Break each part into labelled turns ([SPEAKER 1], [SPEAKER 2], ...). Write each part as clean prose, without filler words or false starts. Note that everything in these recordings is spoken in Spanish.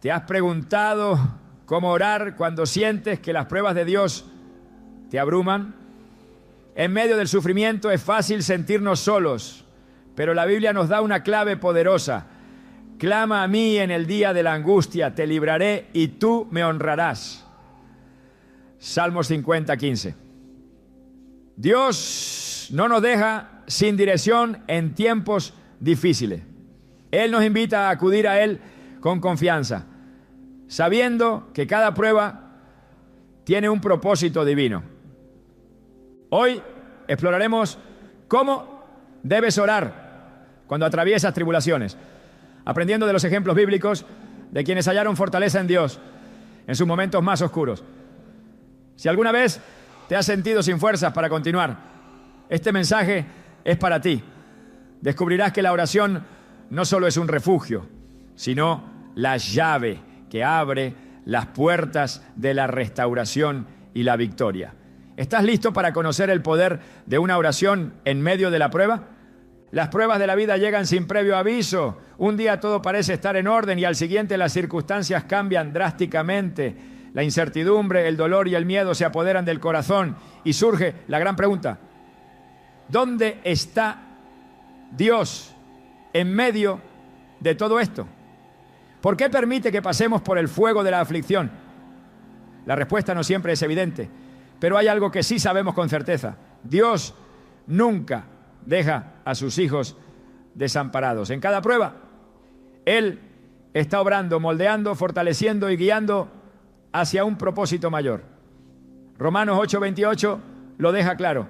[SPEAKER 1] ¿Te has preguntado cómo orar cuando sientes que las pruebas de Dios te abruman? En medio del sufrimiento es fácil sentirnos solos, pero la Biblia nos da una clave poderosa. Clama a mí en el día de la angustia, te libraré y tú me honrarás. Salmos 50:15. Dios no nos deja sin dirección en tiempos difíciles. Él nos invita a acudir a Él con confianza, sabiendo que cada prueba tiene un propósito divino. Hoy exploraremos cómo debes orar cuando atraviesas tribulaciones, aprendiendo de los ejemplos bíblicos de quienes hallaron fortaleza en Dios en sus momentos más oscuros. Si alguna vez te has sentido sin fuerzas para continuar, este mensaje es para ti. Descubrirás que la oración no solo es un refugio, sino la llave que abre las puertas de la restauración y la victoria. ¿Estás listo para conocer el poder de una oración en medio de la prueba? Las pruebas de la vida llegan sin previo aviso. Un día todo parece estar en orden y al siguiente las circunstancias cambian drásticamente. La incertidumbre, el dolor y el miedo se apoderan del corazón y surge la gran pregunta: ¿dónde está Dios en medio de todo esto? ¿Por qué permite que pasemos por el fuego de la aflicción? La respuesta no siempre es evidente, pero hay algo que sí sabemos con certeza: Dios nunca deja a sus hijos desamparados. En cada prueba, Él está obrando, moldeando, fortaleciendo y guiando hacia un propósito mayor. Romanos 8:28 lo deja claro.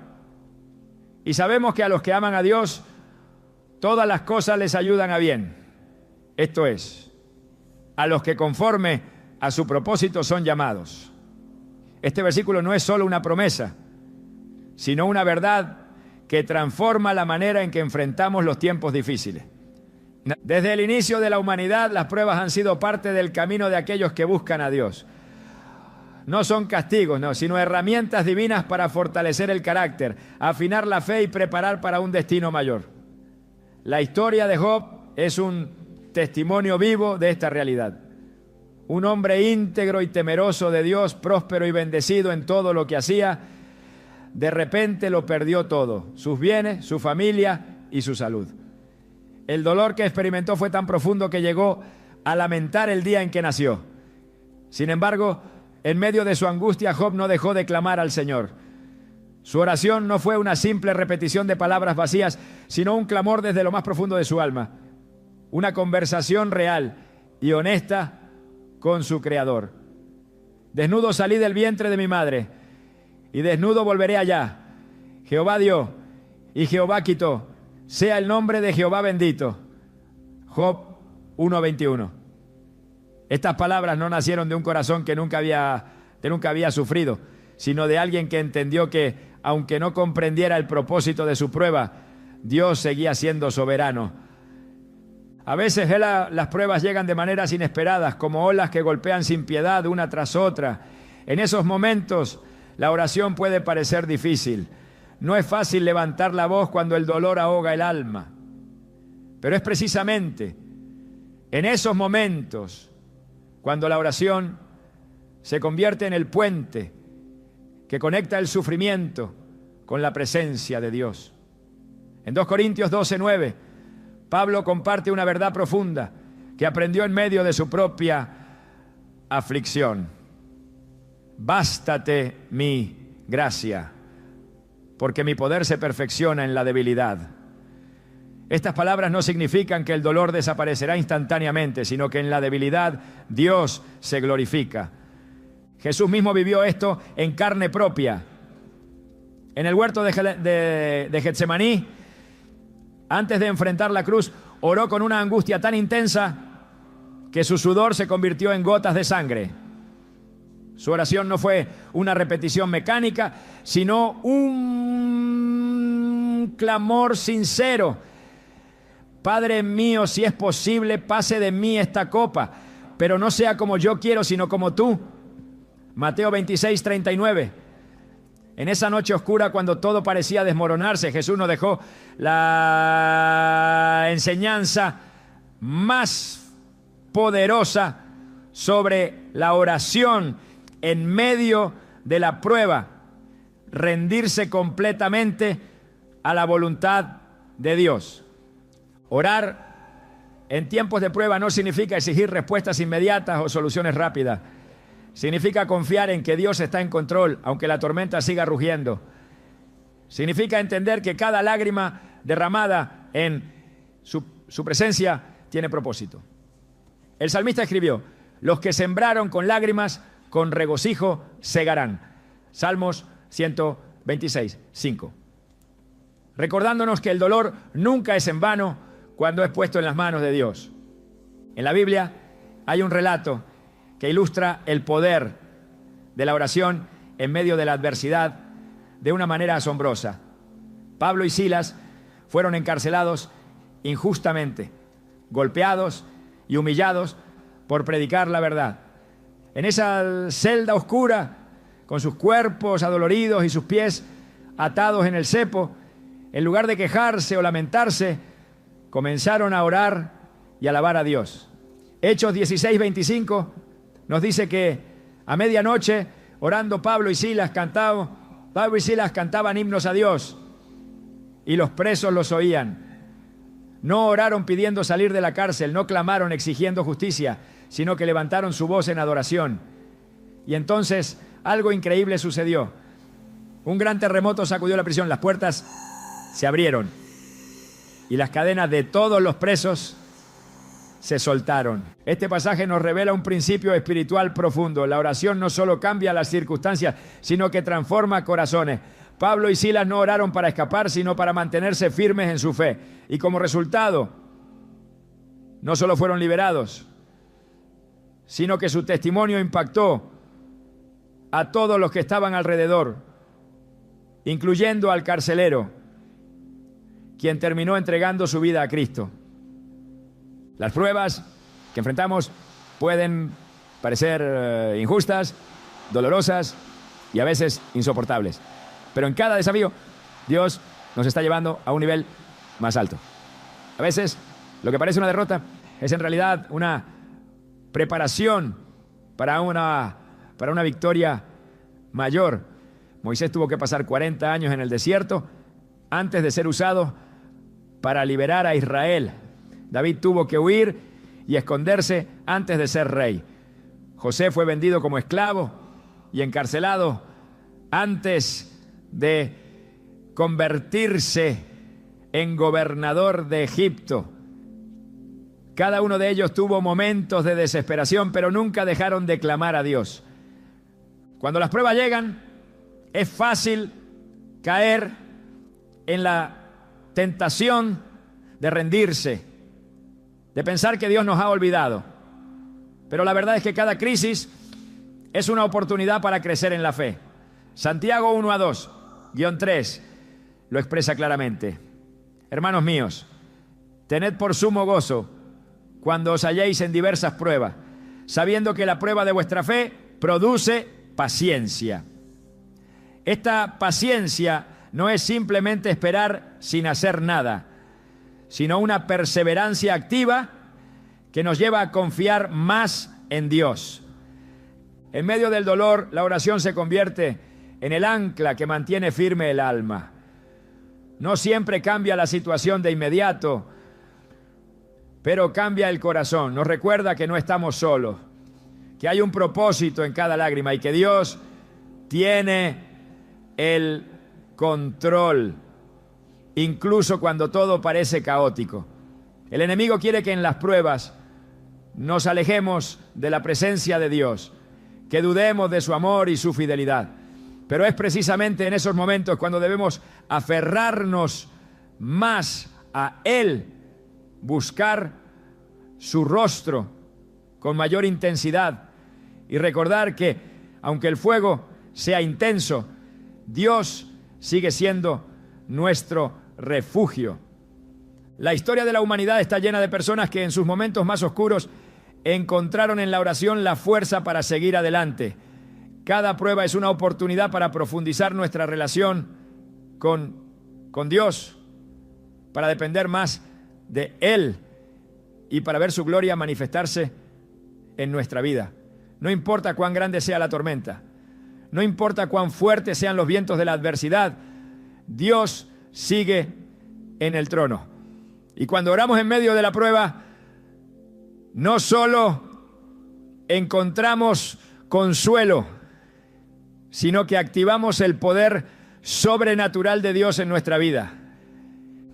[SPEAKER 1] Y sabemos que a los que aman a Dios, todas las cosas les ayudan a bien. Esto es, a los que conforme a su propósito son llamados. Este versículo no es solo una promesa, sino una verdad que transforma la manera en que enfrentamos los tiempos difíciles. Desde el inicio de la humanidad, las pruebas han sido parte del camino de aquellos que buscan a Dios. No son castigos, no, sino herramientas divinas para fortalecer el carácter, afinar la fe y preparar para un destino mayor. La historia de Job es un testimonio vivo de esta realidad. Un hombre íntegro y temeroso de Dios, próspero y bendecido en todo lo que hacía, de repente lo perdió todo: sus bienes, su familia y su salud. El dolor que experimentó fue tan profundo que llegó a lamentar el día en que nació. Sin embargo, en medio de su angustia, Job no dejó de clamar al Señor. Su oración no fue una simple repetición de palabras vacías, sino un clamor desde lo más profundo de su alma. Una conversación real y honesta con su Creador. Desnudo salí del vientre de mi madre, y desnudo volveré allá. Jehová dio, y Jehová quitó. Sea el nombre de Jehová bendito. Job 1:21. Estas palabras no nacieron de un corazón que nunca había sufrido, sino de alguien que entendió que, aunque no comprendiera el propósito de su prueba, Dios seguía siendo soberano. A veces las pruebas llegan de maneras inesperadas, como olas que golpean sin piedad una tras otra. En esos momentos, la oración puede parecer difícil. No es fácil levantar la voz cuando el dolor ahoga el alma. Pero es precisamente en esos momentos cuando la oración se convierte en el puente que conecta el sufrimiento con la presencia de Dios. En 2 Corintios 12:9, Pablo comparte una verdad profunda que aprendió en medio de su propia aflicción. Bástate mi gracia, porque mi poder se perfecciona en la debilidad. Estas palabras no significan que el dolor desaparecerá instantáneamente, sino que en la debilidad Dios se glorifica. Jesús mismo vivió esto en carne propia. En el huerto de Getsemaní, antes de enfrentar la cruz, oró con una angustia tan intensa que su sudor se convirtió en gotas de sangre. Su oración no fue una repetición mecánica, sino un clamor sincero. Padre mío, si es posible, pase de mí esta copa, pero no sea como yo quiero, sino como tú. Mateo 26:39. En esa noche oscura, cuando todo parecía desmoronarse, Jesús nos dejó la enseñanza más poderosa sobre la oración en medio de la prueba, rendirse completamente a la voluntad de Dios. Orar en tiempos de prueba no significa exigir respuestas inmediatas o soluciones rápidas. Significa confiar en que Dios está en control, aunque la tormenta siga rugiendo. Significa entender que cada lágrima derramada en su presencia tiene propósito. El salmista escribió: los que sembraron con lágrimas, con regocijo segarán. Salmos 126, 5. Recordándonos que el dolor nunca es en vano cuando es puesto en las manos de Dios. En la Biblia hay un relato que ilustra el poder de la oración en medio de la adversidad de una manera asombrosa. Pablo y Silas fueron encarcelados injustamente, golpeados y humillados por predicar la verdad. En esa celda oscura, con sus cuerpos adoloridos y sus pies atados en el cepo, en lugar de quejarse o lamentarse, comenzaron a orar y alabar a Dios. Hechos 16:25 nos dice que a medianoche, orando, Pablo y Silas cantaban himnos a Dios y los presos los oían. No oraron pidiendo salir de la cárcel, no clamaron exigiendo justicia, sino que levantaron su voz en adoración. Y entonces algo increíble sucedió. Un gran terremoto sacudió la prisión, las puertas se abrieron y las cadenas de todos los presos se soltaron. Este pasaje nos revela un principio espiritual profundo. La oración no solo cambia las circunstancias, sino que transforma corazones. Pablo y Silas no oraron para escapar, sino para mantenerse firmes en su fe. Y como resultado, no solo fueron liberados, sino que su testimonio impactó a todos los que estaban alrededor, incluyendo al carcelero, quien terminó entregando su vida a Cristo. Las pruebas que enfrentamos pueden parecer injustas, dolorosas y a veces insoportables. Pero en cada desafío, Dios nos está llevando a un nivel más alto. A veces, lo que parece una derrota es en realidad una preparación para una victoria mayor. Moisés tuvo que pasar 40 años en el desierto antes de ser usado para liberar a Israel. David tuvo que huir y esconderse antes de ser rey. José fue vendido como esclavo y encarcelado antes de convertirse en gobernador de Egipto. Cada uno de ellos tuvo momentos de desesperación, pero nunca dejaron de clamar a Dios. Cuando las pruebas llegan, es fácil caer en la tentación de rendirse, de pensar que Dios nos ha olvidado. Pero la verdad es que cada crisis es una oportunidad para crecer en la fe. Santiago 1:2-3 lo expresa claramente. Hermanos míos, tened por sumo gozo cuando os halléis en diversas pruebas, sabiendo que la prueba de vuestra fe produce paciencia. Esta paciencia no es simplemente esperar sin hacer nada, sino una perseverancia activa que nos lleva a confiar más en Dios. En medio del dolor, la oración se convierte en el ancla que mantiene firme el alma. No siempre cambia la situación de inmediato, pero cambia el corazón. Nos recuerda que no estamos solos, que hay un propósito en cada lágrima y que Dios tiene el control, incluso cuando todo parece caótico. El enemigo quiere que en las pruebas nos alejemos de la presencia de Dios, que dudemos de su amor y su fidelidad. Pero es precisamente en esos momentos cuando debemos aferrarnos más a Él, buscar su rostro con mayor intensidad y recordar que, aunque el fuego sea intenso, Dios sigue siendo nuestro refugio. La historia de la humanidad está llena de personas que en sus momentos más oscuros encontraron en la oración la fuerza para seguir adelante. Cada prueba es una oportunidad para profundizar nuestra relación con Dios, para depender más de Él y para ver su gloria manifestarse en nuestra vida. No importa cuán grande sea la tormenta, no importa cuán fuertes sean los vientos de la adversidad, Dios sigue en el trono. Y cuando oramos en medio de la prueba, no solo encontramos consuelo, sino que activamos el poder sobrenatural de Dios en nuestra vida.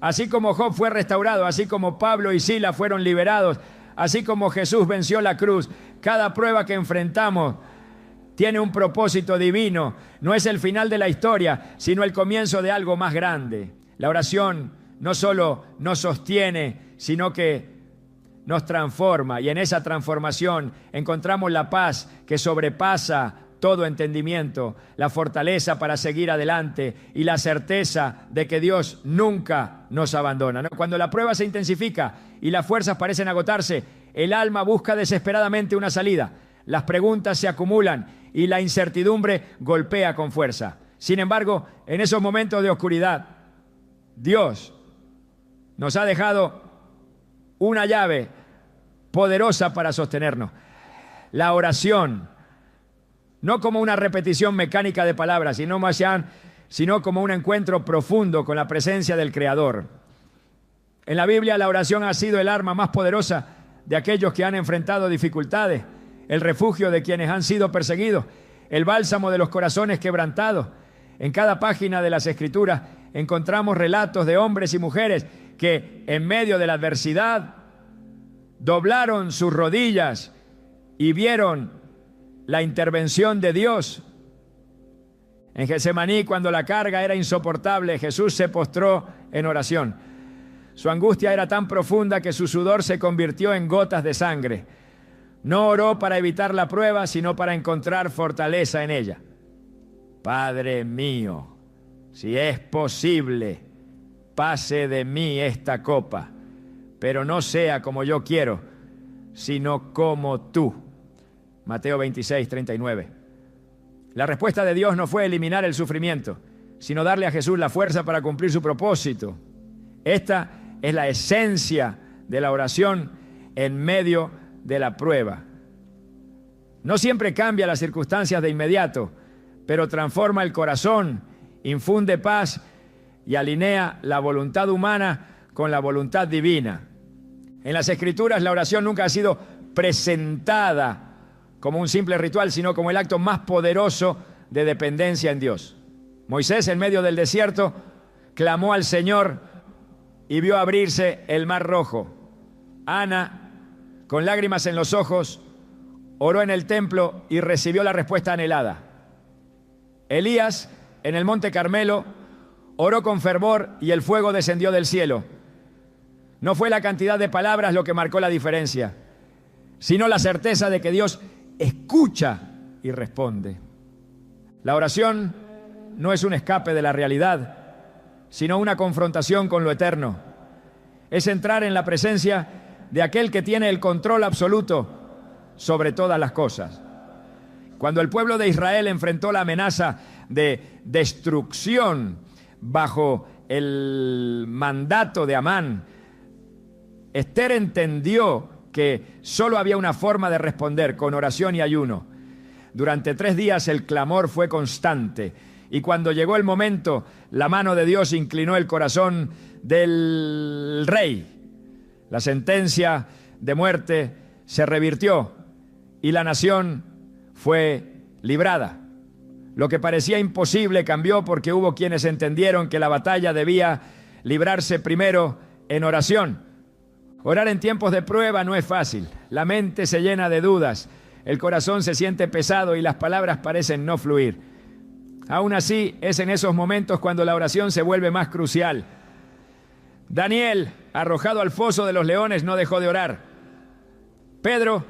[SPEAKER 1] Así como Job fue restaurado, así como Pablo y Silas fueron liberados, así como Jesús venció la cruz, cada prueba que enfrentamos tiene un propósito divino. No es el final de la historia, sino el comienzo de algo más grande. La oración no solo nos sostiene, sino que nos transforma. Y en esa transformación encontramos la paz que sobrepasa todo entendimiento, la fortaleza para seguir adelante y la certeza de que Dios nunca nos abandona, ¿no? Cuando la prueba se intensifica y las fuerzas parecen agotarse, el alma busca desesperadamente una salida. Las preguntas se acumulan y la incertidumbre golpea con fuerza. Sin embargo, en esos momentos de oscuridad, Dios nos ha dejado una llave poderosa para sostenernos. La oración, no como una repetición mecánica de palabras, sino como un encuentro profundo con la presencia del Creador. En la Biblia, la oración ha sido el arma más poderosa de aquellos que han enfrentado dificultades, el refugio de quienes han sido perseguidos, el bálsamo de los corazones quebrantados. En cada página de las Escrituras encontramos relatos de hombres y mujeres que en medio de la adversidad doblaron sus rodillas y vieron la intervención de Dios. En Getsemaní, cuando la carga era insoportable, Jesús se postró en oración. Su angustia era tan profunda que su sudor se convirtió en gotas de sangre. No oró para evitar la prueba, sino para encontrar fortaleza en ella. Padre mío, si es posible, pase de mí esta copa, pero no sea como yo quiero, sino como tú. Mateo 26, 39. La respuesta de Dios no fue eliminar el sufrimiento, sino darle a Jesús la fuerza para cumplir su propósito. Esta es la esencia de la oración en medio de la prueba. No siempre cambia las circunstancias de inmediato, pero transforma el corazón, infunde paz y alinea la voluntad humana con la voluntad divina. En las Escrituras, la oración nunca ha sido presentada como un simple ritual, sino como el acto más poderoso de dependencia en Dios. Moisés, en medio del desierto, clamó al Señor y vio abrirse el mar rojo. Ana, con lágrimas en los ojos, oró en el templo y recibió la respuesta anhelada. Elías, en el monte Carmelo, oró con fervor y el fuego descendió del cielo. No fue la cantidad de palabras lo que marcó la diferencia, sino la certeza de que Dios escucha y responde. La oración no es un escape de la realidad, sino una confrontación con lo eterno. Es entrar en la presencia de aquel que tiene el control absoluto sobre todas las cosas. Cuando el pueblo de Israel enfrentó la amenaza de destrucción bajo el mandato de Amán, Esther entendió que solo había una forma de responder, con oración y ayuno. Durante 3 días el clamor fue constante, y cuando llegó el momento, la mano de Dios inclinó el corazón del rey. La sentencia de muerte se revirtió y la nación fue librada. Lo que parecía imposible cambió porque hubo quienes entendieron que la batalla debía librarse primero en oración. Orar en tiempos de prueba no es fácil. La mente se llena de dudas, el corazón se siente pesado y las palabras parecen no fluir. Aún así, es en esos momentos cuando la oración se vuelve más crucial. Daniel, arrojado al foso de los leones, no dejó de orar. Pedro,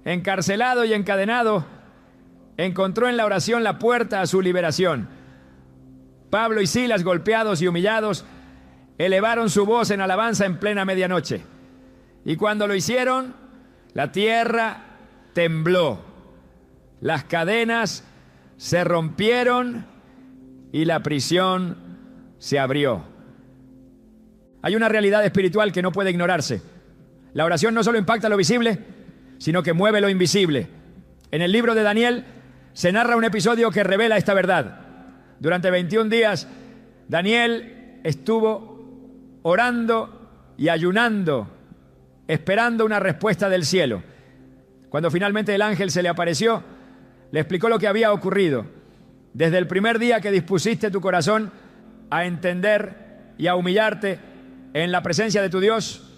[SPEAKER 1] encarcelado y encadenado, encontró en la oración la puerta a su liberación. Pablo y Silas, golpeados y humillados, elevaron su voz en alabanza en plena medianoche. Y cuando lo hicieron, la tierra tembló, las cadenas se rompieron y la prisión se abrió. Hay una realidad espiritual que no puede ignorarse. La oración no solo impacta lo visible, sino que mueve lo invisible. En el libro de Daniel se narra un episodio que revela esta verdad. Durante 21 días, Daniel estuvo orando y ayunando, esperando una respuesta del cielo. Cuando finalmente el ángel se le apareció, le explicó lo que había ocurrido. Desde el primer día que dispusiste tu corazón a entender y a humillarte en la presencia de tu Dios,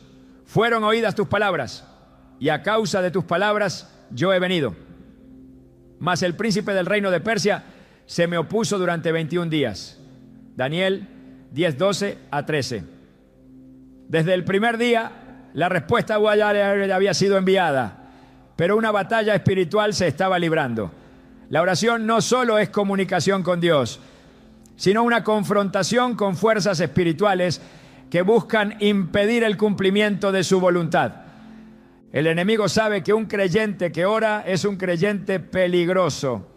[SPEAKER 1] fueron oídas tus palabras, y a causa de tus palabras yo he venido. Mas el príncipe del reino de Persia se me opuso durante 21 días. Daniel 10:12 a 13. Desde el primer día, la respuesta había sido enviada, pero una batalla espiritual se estaba librando. La oración no solo es comunicación con Dios, sino una confrontación con fuerzas espirituales que buscan impedir el cumplimiento de su voluntad. El enemigo sabe que un creyente que ora es un creyente peligroso.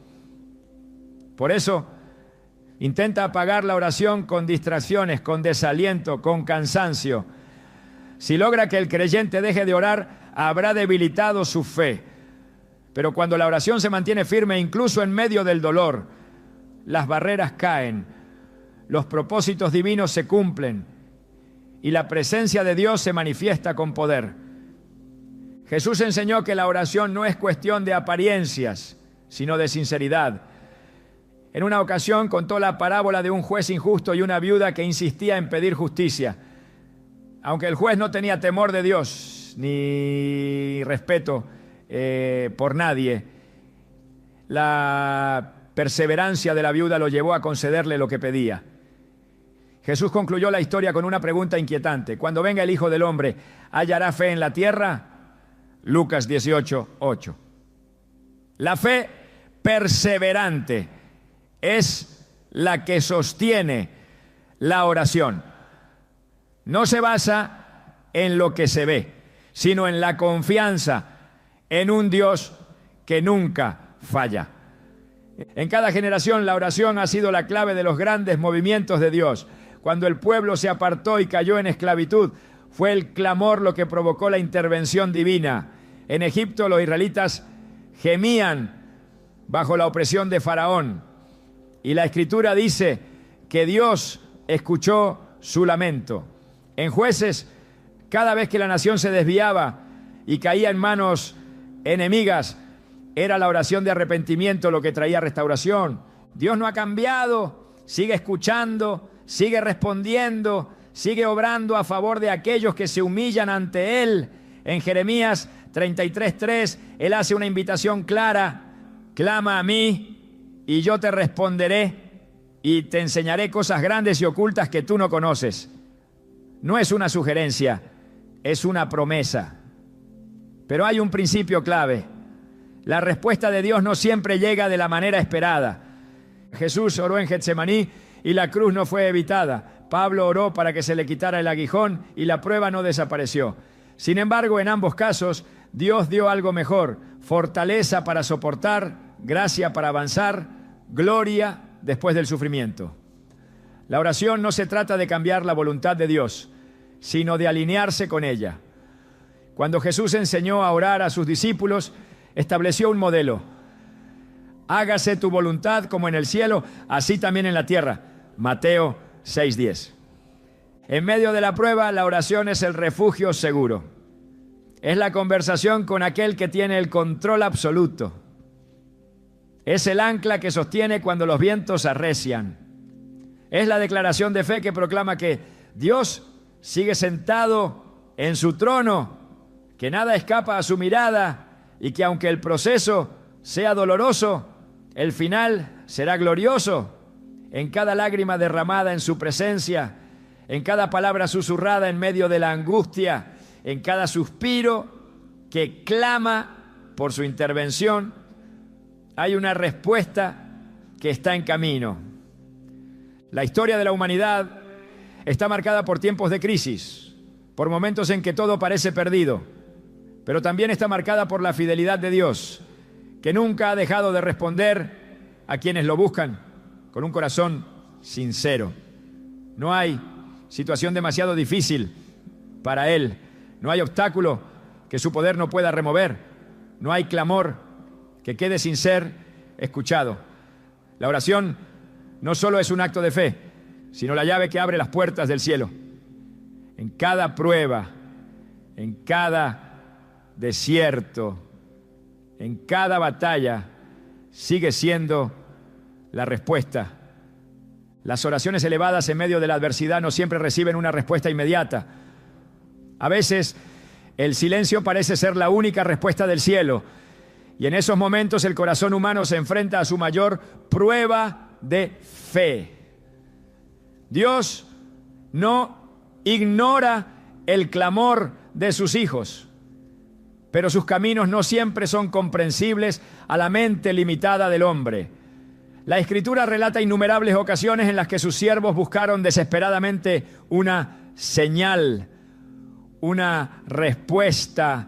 [SPEAKER 1] Por eso, intenta apagar la oración con distracciones, con desaliento, con cansancio. Si logra que el creyente deje de orar, habrá debilitado su fe. Pero cuando la oración se mantiene firme, incluso en medio del dolor, las barreras caen, los propósitos divinos se cumplen y la presencia de Dios se manifiesta con poder. Jesús enseñó que la oración no es cuestión de apariencias, sino de sinceridad. En una ocasión contó la parábola de un juez injusto y una viuda que insistía en pedir justicia. Aunque el juez no tenía temor de Dios ni respeto por nadie, la perseverancia de la viuda lo llevó a concederle lo que pedía. Jesús concluyó la historia con una pregunta inquietante. Cuando venga el Hijo del Hombre, ¿hallará fe en la tierra? Lucas 18:8. La fe perseverante es la que sostiene la oración. No se basa en lo que se ve, sino en la confianza en un Dios que nunca falla. En cada generación la oración ha sido la clave de los grandes movimientos de Dios. Cuando el pueblo se apartó y cayó en esclavitud, fue el clamor lo que provocó la intervención divina. En Egipto los israelitas gemían bajo la opresión de Faraón. Y la Escritura dice que Dios escuchó su lamento. En Jueces, cada vez que la nación se desviaba y caía en manos enemigas, era la oración de arrepentimiento lo que traía restauración. Dios no ha cambiado, sigue escuchando, sigue respondiendo, sigue obrando a favor de aquellos que se humillan ante Él. En Jeremías 33:3, Él hace una invitación clara: clama a mí y yo te responderé y te enseñaré cosas grandes y ocultas que tú no conoces. No es una sugerencia, es una promesa. Pero hay un principio clave. La respuesta de Dios no siempre llega de la manera esperada. Jesús oró en Getsemaní y la cruz no fue evitada. Pablo oró para que se le quitara el aguijón y la prueba no desapareció. Sin embargo, en ambos casos, Dios dio algo mejor: fortaleza para soportar, gracia para avanzar, gloria después del sufrimiento. La oración no se trata de cambiar la voluntad de Dios, sino de alinearse con ella. Cuando Jesús enseñó a orar a sus discípulos, estableció un modelo: hágase tu voluntad como en el cielo, así también en la tierra. Mateo 6:10. En medio de la prueba, la oración es el refugio seguro. Es la conversación con aquel que tiene el control absoluto. Es el ancla que sostiene cuando los vientos arrecian. Es la declaración de fe que proclama que Dios sigue sentado en su trono, que nada escapa a su mirada y que aunque el proceso sea doloroso, el final será glorioso. En cada lágrima derramada en su presencia, en cada palabra susurrada en medio de la angustia, en cada suspiro que clama por su intervención, hay una respuesta que está en camino. La historia de la humanidad está marcada por tiempos de crisis, por momentos en que todo parece perdido, pero también está marcada por la fidelidad de Dios, que nunca ha dejado de responder a quienes lo buscan con un corazón sincero. No hay situación demasiado difícil para Él, no hay obstáculo que su poder no pueda remover. No hay clamor que quede sin ser escuchado. La oración no solo es un acto de fe, sino la llave que abre las puertas del cielo. En cada prueba, en cada desierto, en cada batalla, sigue siendo la respuesta. Las oraciones elevadas en medio de la adversidad no siempre reciben una respuesta inmediata. A veces el silencio parece ser la única respuesta del cielo, y en esos momentos el corazón humano se enfrenta a su mayor prueba de fe. Dios no ignora el clamor de sus hijos, pero sus caminos no siempre son comprensibles a la mente limitada del hombre. La Escritura relata innumerables ocasiones en las que sus siervos buscaron desesperadamente una señal, una respuesta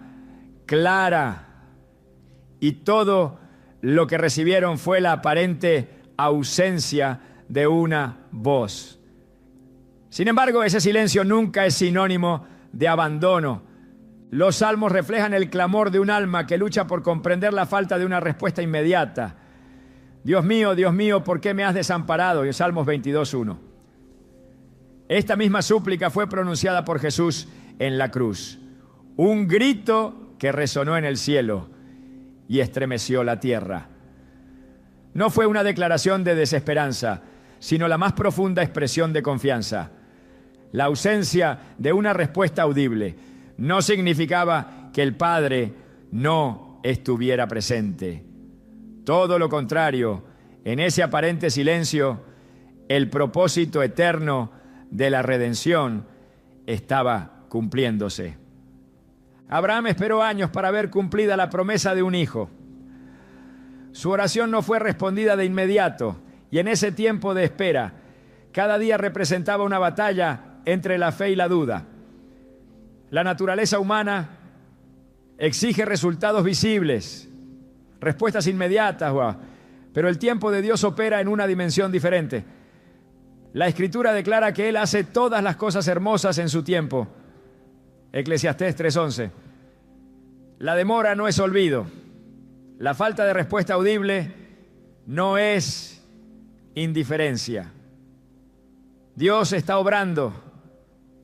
[SPEAKER 1] clara, y todo lo que recibieron fue la aparente ausencia de una voz. Sin embargo, ese silencio nunca es sinónimo de abandono. Los salmos reflejan el clamor de un alma que lucha por comprender la falta de una respuesta inmediata. Dios mío, ¿por qué me has desamparado? Y Salmos 22:1. Esta misma súplica fue pronunciada por Jesús en la cruz. Un grito que resonó en el cielo y estremeció la tierra. No fue una declaración de desesperanza, sino la más profunda expresión de confianza. La ausencia de una respuesta audible no significaba que el Padre no estuviera presente. Todo lo contrario, en ese aparente silencio, el propósito eterno de la redención estaba cumpliéndose. Abraham esperó años para ver cumplida la promesa de un hijo. Su oración no fue respondida de inmediato, y en ese tiempo de espera, cada día representaba una batalla entre la fe y la duda. La naturaleza humana exige resultados visibles, respuestas inmediatas, pero el tiempo de Dios opera en una dimensión diferente. La Escritura declara que Él hace todas las cosas hermosas en su tiempo. Eclesiastés 3:11. La demora no es olvido. La falta de respuesta audible no es indiferencia. Dios está obrando,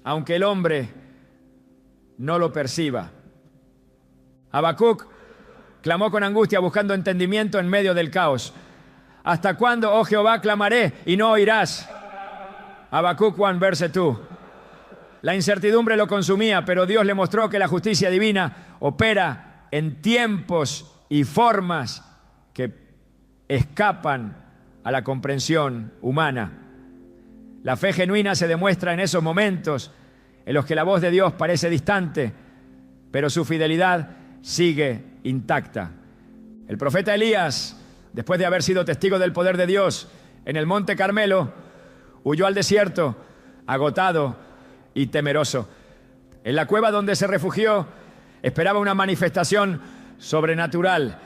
[SPEAKER 1] aunque el hombre no lo perciba. Habacuc clamó con angustia buscando entendimiento en medio del caos. ¿Hasta cuándo, oh Jehová, clamaré y no oirás? Habacuc 1, verse 2. La incertidumbre lo consumía, pero Dios le mostró que la justicia divina opera en tiempos y formas que escapan a la comprensión humana. La fe genuina se demuestra en esos momentos en los que la voz de Dios parece distante, pero su fidelidad sigue intacta. El profeta Elías, después de haber sido testigo del poder de Dios en el monte Carmelo, huyó al desierto, agotado y temeroso. En la cueva donde se refugió, esperaba una manifestación sobrenatural,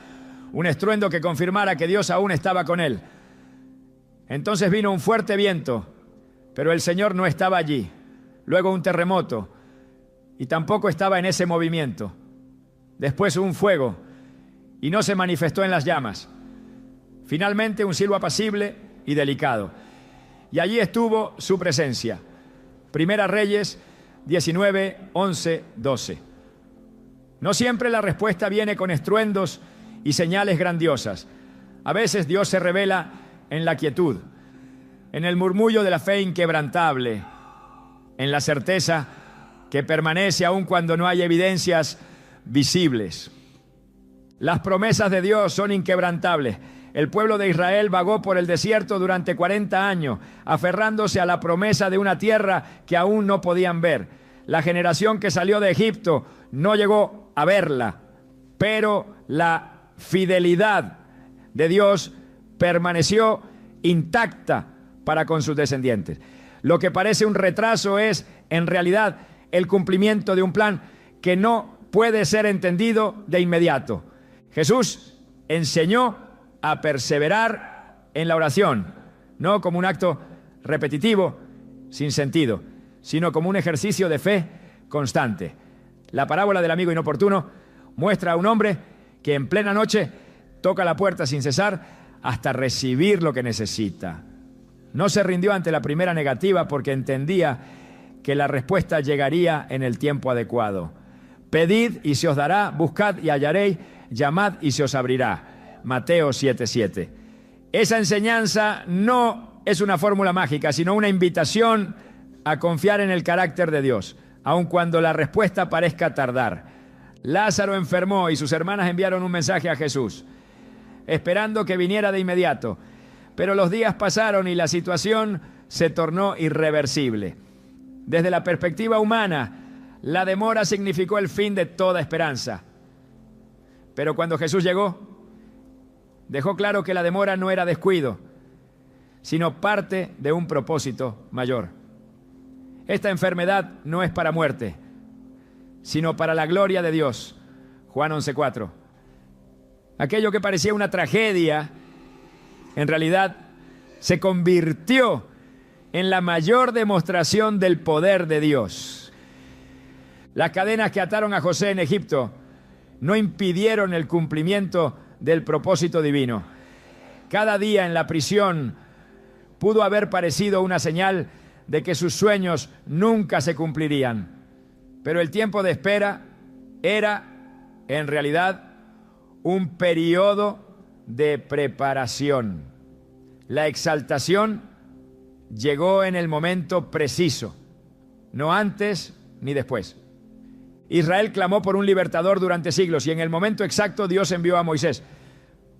[SPEAKER 1] un estruendo que confirmara que Dios aún estaba con él. Entonces vino un fuerte viento, pero el Señor no estaba allí. Luego un terremoto, y tampoco estaba en ese movimiento. Después un fuego, y no se manifestó en las llamas. Finalmente un silbo apacible y delicado. Y allí estuvo su presencia. Primera Reyes 19, 11, 12. No siempre la respuesta viene con estruendos y señales grandiosas. A veces Dios se revela en la quietud, en el murmullo de la fe inquebrantable, en la certeza que permanece aun cuando no hay evidencias visibles. Las promesas de Dios son inquebrantables. El pueblo de Israel vagó por el desierto durante 40 años, aferrándose a la promesa de una tierra que aún no podían ver. La generación que salió de Egipto no llegó a verla, pero la fidelidad de Dios permaneció intacta para con sus descendientes. Lo que parece un retraso es, en realidad, el cumplimiento de un plan que no puede ser entendido de inmediato. Jesús enseñó a perseverar en la oración, no como un acto repetitivo, sin sentido, sino como un ejercicio de fe constante. La parábola del amigo inoportuno muestra a un hombre que en plena noche toca la puerta sin cesar hasta recibir lo que necesita. No se rindió ante la primera negativa porque entendía que la respuesta llegaría en el tiempo adecuado. Pedid y se os dará, buscad y hallaréis, llamad y se os abrirá. Mateo 7:7. Esa enseñanza no es una fórmula mágica, sino una invitación a confiar en el carácter de Dios, aun cuando la respuesta parezca tardar. Lázaro enfermó y sus hermanas enviaron un mensaje a Jesús, esperando que viniera de inmediato. Pero los días pasaron y la situación se tornó irreversible. Desde la perspectiva humana, la demora significó el fin de toda esperanza. Pero cuando Jesús llegó, dejó claro que la demora no era descuido, sino parte de un propósito mayor. Esta enfermedad no es para muerte, sino para la gloria de Dios. Juan 11:4. Aquello que parecía una tragedia, en realidad se convirtió en la mayor demostración del poder de Dios. Las cadenas que ataron a José en Egipto no impidieron el cumplimiento del propósito divino. Cada día en la prisión pudo haber parecido una señal de que sus sueños nunca se cumplirían. Pero el tiempo de espera era, en realidad, un periodo de preparación. La exaltación llegó en el momento preciso, no antes ni después. Israel clamó por un libertador durante siglos y en el momento exacto Dios envió a Moisés.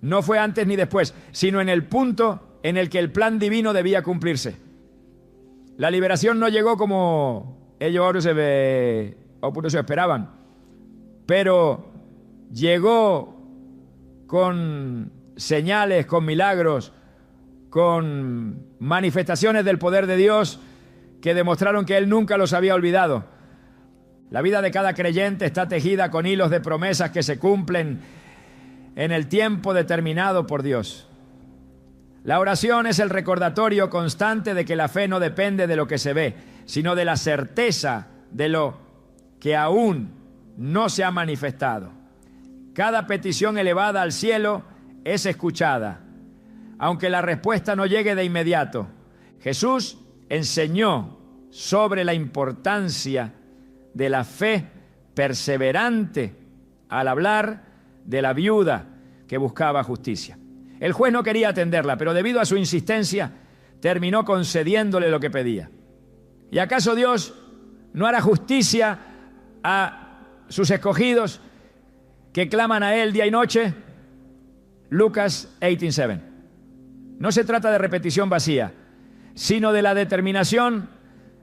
[SPEAKER 1] No fue antes ni después, sino en el punto en el que el plan divino debía cumplirse. La liberación no llegó como ellos se esperaban, pero llegó con señales, con milagros, con manifestaciones del poder de Dios que demostraron que Él nunca los había olvidado. La vida de cada creyente está tejida con hilos de promesas que se cumplen en el tiempo determinado por Dios. La oración es el recordatorio constante de que la fe no depende de lo que se ve, sino de la certeza de lo que aún no se ha manifestado. Cada petición elevada al cielo es escuchada, aunque la respuesta no llegue de inmediato. Jesús enseñó sobre la importancia de la fe perseverante al hablar de la viuda que buscaba justicia. El juez no quería atenderla, pero debido a su insistencia, terminó concediéndole lo que pedía. ¿Y acaso Dios no hará justicia a sus escogidos que claman a Él día y noche? Lucas 18:7. No se trata de repetición vacía, sino de la determinación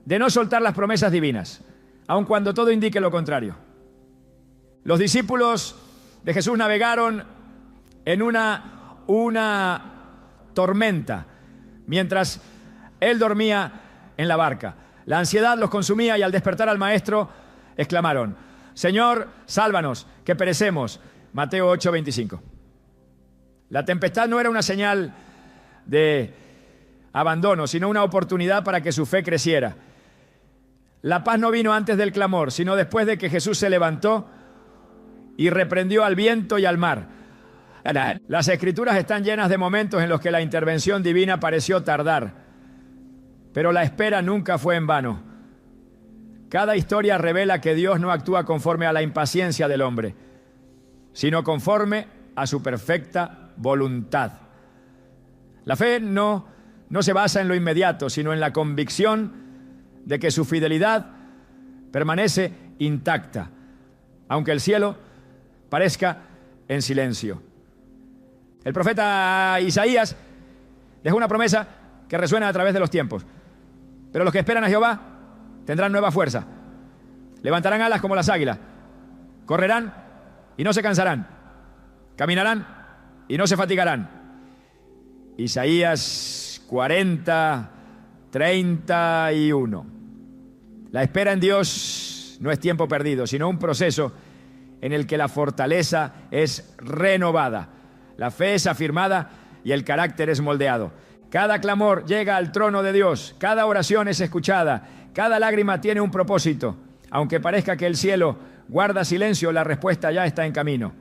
[SPEAKER 1] de no soltar las promesas divinas, aun cuando todo indique lo contrario. Los discípulos de Jesús navegaron en una tormenta mientras Él dormía en la barca. La ansiedad los consumía y al despertar al maestro exclamaron: Señor, sálvanos, que perecemos. Mateo 8:25. La tempestad no era una señal de abandono, sino una oportunidad para que su fe creciera. La paz no vino antes del clamor, sino después de que Jesús se levantó y reprendió al viento y al mar. Las Escrituras están llenas de momentos en los que la intervención divina pareció tardar, pero la espera nunca fue en vano. Cada historia revela que Dios no actúa conforme a la impaciencia del hombre, sino conforme a su perfecta voluntad. La fe no se basa en lo inmediato, sino en la convicción de que su fidelidad permanece intacta, aunque el cielo parezca en silencio. El profeta Isaías dejó una promesa que resuena a través de los tiempos. Pero los que esperan a Jehová tendrán nueva fuerza. Levantarán alas como las águilas. Correrán y no se cansarán. Caminarán y no se fatigarán. Isaías 40:31. La espera en Dios no es tiempo perdido, sino un proceso en el que la fortaleza es renovada, la fe es afirmada y el carácter es moldeado. Cada clamor llega al trono de Dios, cada oración es escuchada, cada lágrima tiene un propósito. Aunque parezca que el cielo guarda silencio, la respuesta ya está en camino.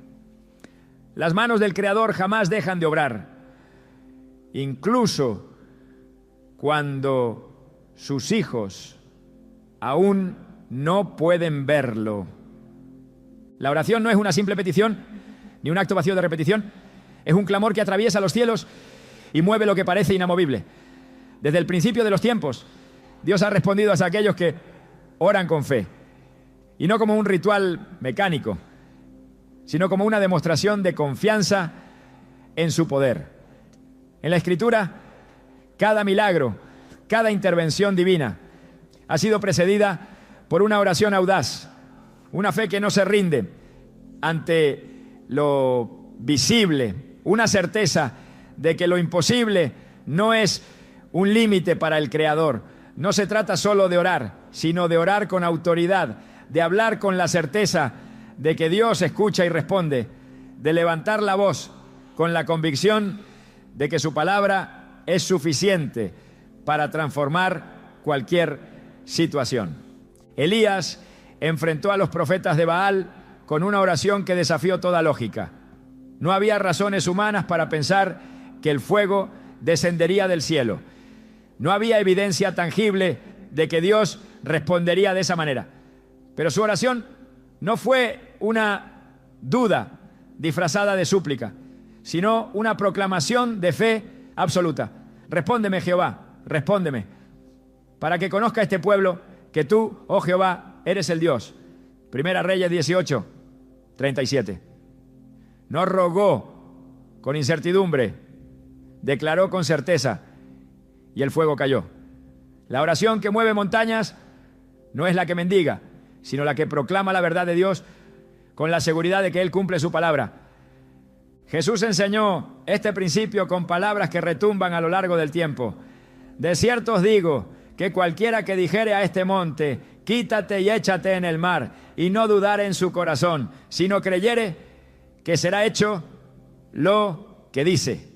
[SPEAKER 1] Las manos del Creador jamás dejan de obrar, incluso cuando sus hijos aún no pueden verlo. La oración no es una simple petición, ni un acto vacío de repetición. Es un clamor que atraviesa los cielos y mueve lo que parece inamovible. Desde el principio de los tiempos, Dios ha respondido a aquellos que oran con fe. Y no como un ritual mecánico, sino como una demostración de confianza en su poder. En la Escritura, cada milagro, cada intervención divina ha sido precedida por una oración audaz, una fe que no se rinde ante lo visible, una certeza de que lo imposible no es un límite para el Creador. No se trata solo de orar, sino de orar con autoridad, de hablar con la certeza de que Dios escucha y responde, de levantar la voz con la convicción de que su palabra es suficiente para transformar cualquier situación. Elías enfrentó a los profetas de Baal con una oración que desafió toda lógica. No había razones humanas para pensar que el fuego descendería del cielo. No había evidencia tangible de que Dios respondería de esa manera. Pero su oración no fue una duda disfrazada de súplica, sino una proclamación de fe absoluta. Respóndeme, Jehová, respóndeme, para que conozca este pueblo que tú, oh Jehová, eres el Dios. Primera Reyes 18, 37. No rogó con incertidumbre, declaró con certeza y el fuego cayó. La oración que mueve montañas no es la que mendiga, sino la que proclama la verdad de Dios con la seguridad de que Él cumple su palabra. Jesús enseñó este principio con palabras que retumban a lo largo del tiempo. De cierto os digo que cualquiera que dijere a este monte, quítate y échate en el mar, y no dudare en su corazón, sino creyere que será hecho lo que dice.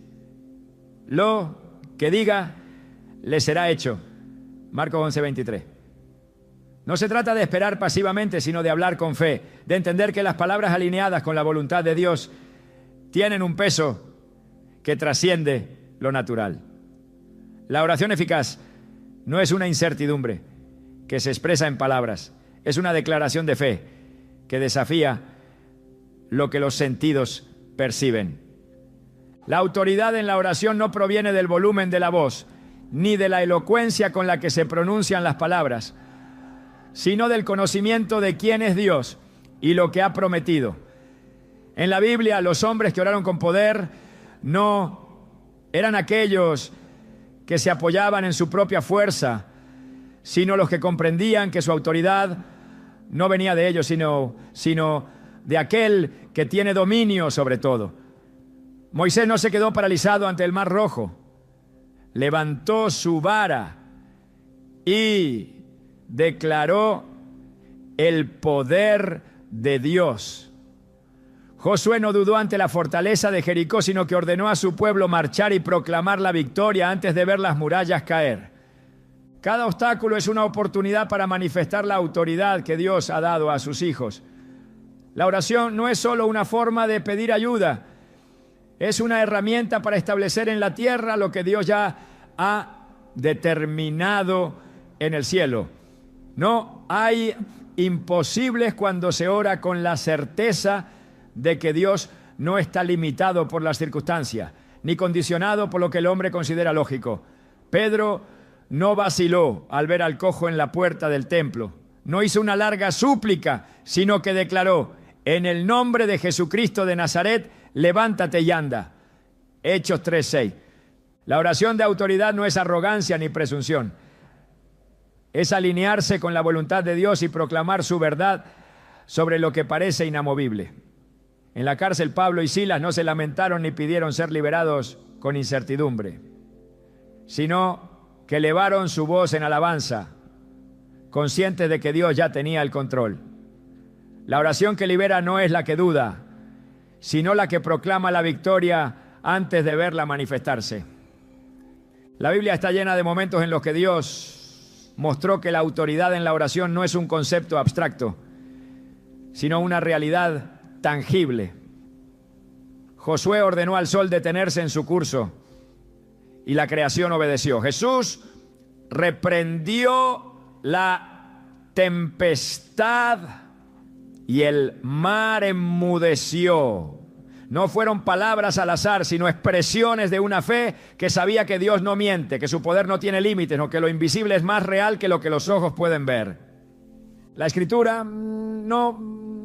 [SPEAKER 1] Lo que diga le será hecho. Marcos 11:23. No se trata de esperar pasivamente, sino de hablar con fe, de entender que las palabras alineadas con la voluntad de Dios tienen un peso que trasciende lo natural. La oración eficaz no es una incertidumbre que se expresa en palabras, es una declaración de fe que desafía lo que los sentidos perciben. La autoridad en la oración no proviene del volumen de la voz, ni de la elocuencia con la que se pronuncian las palabras, sino del conocimiento de quién es Dios y lo que ha prometido. En la Biblia, los hombres que oraron con poder no eran aquellos que se apoyaban en su propia fuerza, sino los que comprendían que su autoridad no venía de ellos, sino de aquel que tiene dominio sobre todo. Moisés no se quedó paralizado ante el Mar Rojo, levantó su vara y declaró el poder de Dios. Josué no dudó ante la fortaleza de Jericó, sino que ordenó a su pueblo marchar y proclamar la victoria antes de ver las murallas caer. Cada obstáculo es una oportunidad para manifestar la autoridad que Dios ha dado a sus hijos. La oración no es solo una forma de pedir ayuda, es una herramienta para establecer en la tierra lo que Dios ya ha determinado en el cielo. No hay imposibles cuando se ora con la certeza de que Dios no está limitado por las circunstancias, ni condicionado por lo que el hombre considera lógico. Pedro no vaciló al ver al cojo en la puerta del templo. No hizo una larga súplica, sino que declaró: en el nombre de Jesucristo de Nazaret, levántate y anda. Hechos 3:6. La oración de autoridad no es arrogancia ni presunción. Es alinearse con la voluntad de Dios y proclamar su verdad sobre lo que parece inamovible. En la cárcel, Pablo y Silas no se lamentaron ni pidieron ser liberados con incertidumbre, sino que elevaron su voz en alabanza, conscientes de que Dios ya tenía el control. La oración que libera no es la que duda, sino la que proclama la victoria antes de verla manifestarse. La Biblia está llena de momentos en los que Dios mostró que la autoridad en la oración no es un concepto abstracto, sino una realidad tangible. Josué ordenó al sol detenerse en su curso y la creación obedeció. Jesús reprendió la tempestad y el mar enmudeció. No fueron palabras al azar, sino expresiones de una fe que sabía que Dios no miente, que su poder no tiene límites, no, que lo invisible es más real que lo que los ojos pueden ver. La Escritura no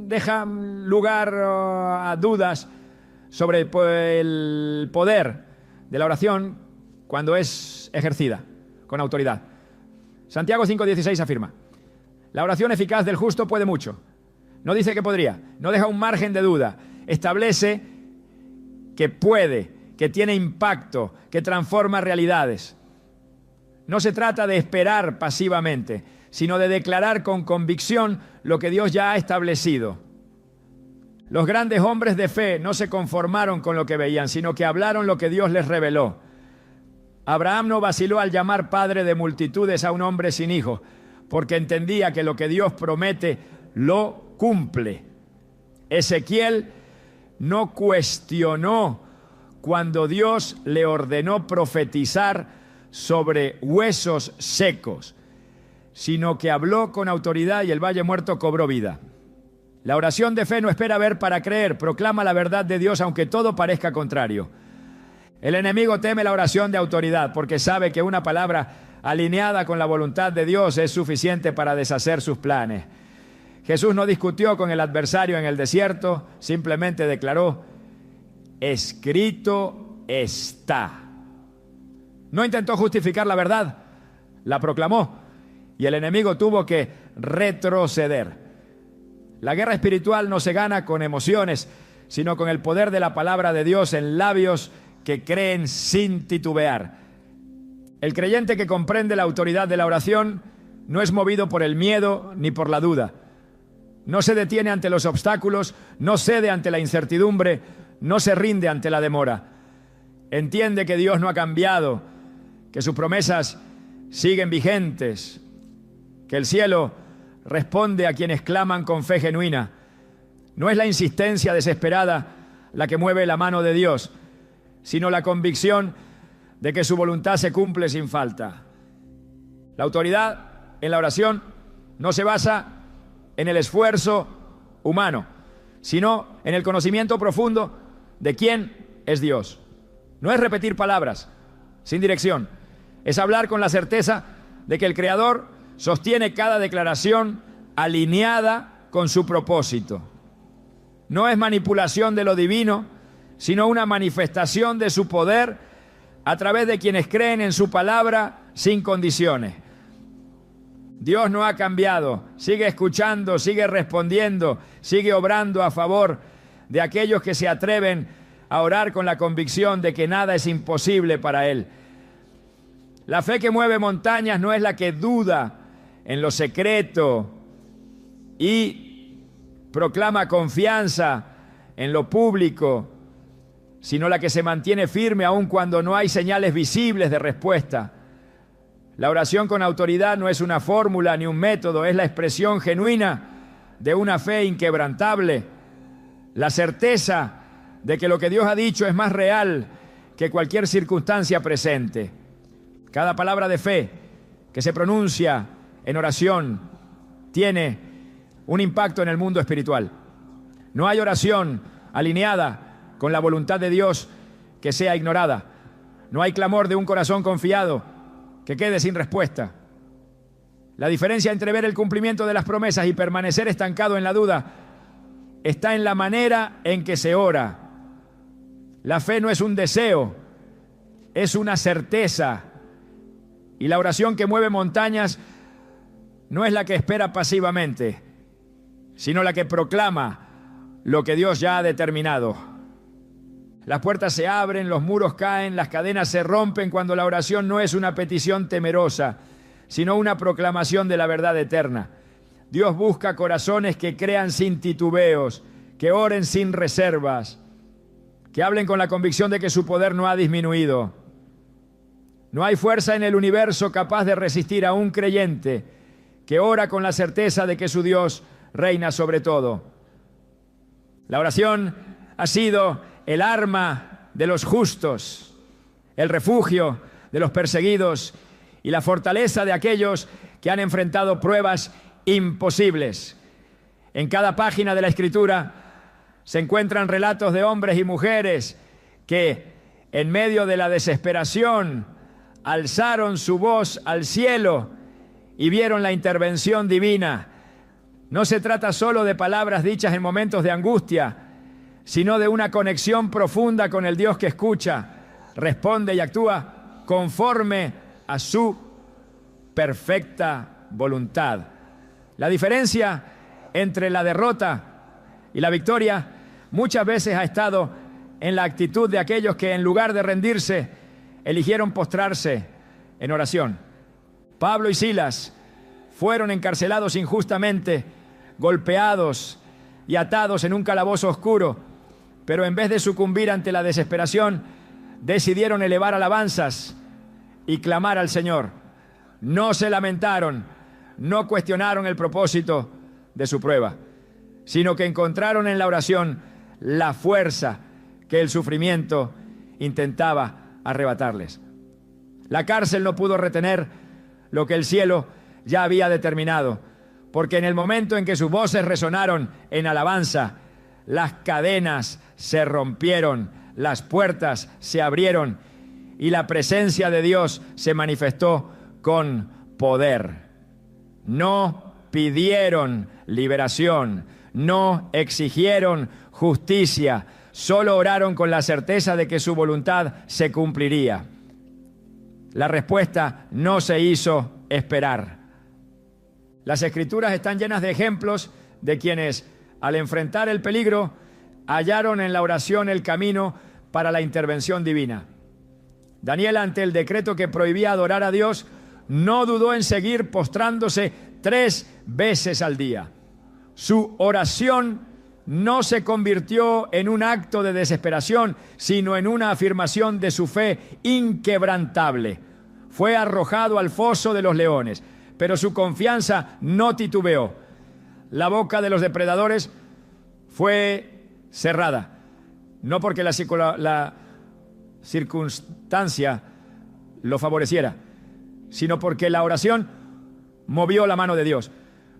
[SPEAKER 1] deja lugar a dudas sobre el poder de la oración cuando es ejercida con autoridad. Santiago 5:16 afirma: la oración eficaz del justo puede mucho. No dice que podría, no deja un margen de duda. Establece que puede, que tiene impacto, que transforma realidades. No se trata de esperar pasivamente, sino de declarar con convicción lo que Dios ya ha establecido. Los grandes hombres de fe no se conformaron con lo que veían, sino que hablaron lo que Dios les reveló. Abraham no vaciló al llamar padre de multitudes a un hombre sin hijo, porque entendía que lo que Dios promete lo cumple. Ezequiel no cuestionó cuando Dios le ordenó profetizar sobre huesos secos, sino que habló con autoridad y el valle muerto cobró vida. La oración de fe no espera ver para creer, proclama la verdad de Dios aunque todo parezca contrario. El enemigo teme la oración de autoridad porque sabe que una palabra alineada con la voluntad de Dios es suficiente para deshacer sus planes. Jesús no discutió con el adversario en el desierto, simplemente declaró: escrito está. No intentó justificar la verdad, la proclamó y el enemigo tuvo que retroceder. La guerra espiritual no se gana con emociones, sino con el poder de la palabra de Dios en labios que creen sin titubear. El creyente que comprende la autoridad de la oración no es movido por el miedo ni por la duda. No se detiene ante los obstáculos, no cede ante la incertidumbre, no se rinde ante la demora. Entiende que Dios no ha cambiado, que sus promesas siguen vigentes, que el cielo responde a quienes claman con fe genuina. No es la insistencia desesperada la que mueve la mano de Dios, sino la convicción de que su voluntad se cumple sin falta. La autoridad en la oración no se basa en el esfuerzo humano, sino en el conocimiento profundo de quién es Dios. No es repetir palabras sin dirección, es hablar con la certeza de que el Creador sostiene cada declaración alineada con su propósito. No es manipulación de lo divino, sino una manifestación de su poder a través de quienes creen en su palabra sin condiciones. Dios no ha cambiado, sigue escuchando, sigue respondiendo, sigue obrando a favor de aquellos que se atreven a orar con la convicción de que nada es imposible para Él. La fe que mueve montañas no es la que duda en lo secreto y proclama confianza en lo público, sino la que se mantiene firme aun cuando no hay señales visibles de respuesta. La oración con autoridad no es una fórmula ni un método, es la expresión genuina de una fe inquebrantable, la certeza de que lo que Dios ha dicho es más real que cualquier circunstancia presente. Cada palabra de fe que se pronuncia en oración tiene un impacto en el mundo espiritual. No hay oración alineada con la voluntad de Dios que sea ignorada. No hay clamor de un corazón confiado que quede sin respuesta. La diferencia entre ver el cumplimiento de las promesas y permanecer estancado en la duda está en la manera en que se ora. La fe no es un deseo, es una certeza. Y la oración que mueve montañas no es la que espera pasivamente, sino la que proclama lo que Dios ya ha determinado. Las puertas se abren, los muros caen, las cadenas se rompen cuando la oración no es una petición temerosa, sino una proclamación de la verdad eterna. Dios busca corazones que crean sin titubeos, que oren sin reservas, que hablen con la convicción de que su poder no ha disminuido. No hay fuerza en el universo capaz de resistir a un creyente que ora con la certeza de que su Dios reina sobre todo. La oración ha sido el arma de los justos, el refugio de los perseguidos y la fortaleza de aquellos que han enfrentado pruebas imposibles. En cada página de la Escritura se encuentran relatos de hombres y mujeres que, en medio de la desesperación, alzaron su voz al cielo y vieron la intervención divina. No se trata solo de palabras dichas en momentos de angustia, sino de una conexión profunda con el Dios que escucha, responde y actúa conforme a su perfecta voluntad. La diferencia entre la derrota y la victoria muchas veces ha estado en la actitud de aquellos que, en lugar de rendirse, eligieron postrarse en oración. Pablo y Silas fueron encarcelados injustamente, golpeados y atados en un calabozo oscuro, pero en vez de sucumbir ante la desesperación, decidieron elevar alabanzas y clamar al Señor. No se lamentaron, no cuestionaron el propósito de su prueba, sino que encontraron en la oración la fuerza que el sufrimiento intentaba arrebatarles. La cárcel no pudo retener lo que el cielo ya había determinado, porque en el momento en que sus voces resonaron en alabanza, las cadenas se rompieron, las puertas se abrieron y la presencia de Dios se manifestó con poder. No pidieron liberación, no exigieron justicia, solo oraron con la certeza de que su voluntad se cumpliría. La respuesta no se hizo esperar. Las Escrituras están llenas de ejemplos de quienes, al enfrentar el peligro, hallaron en la oración el camino para la intervención divina. Daniel, ante el decreto que prohibía adorar a Dios, no dudó en seguir postrándose 3 veces al día. Su oración no se convirtió en un acto de desesperación, sino en una afirmación de su fe inquebrantable. Fue arrojado al foso de los leones, pero su confianza no titubeó. La boca de los depredadores fue cerrada, no porque la circunstancia lo favoreciera, sino porque la oración movió la mano de Dios.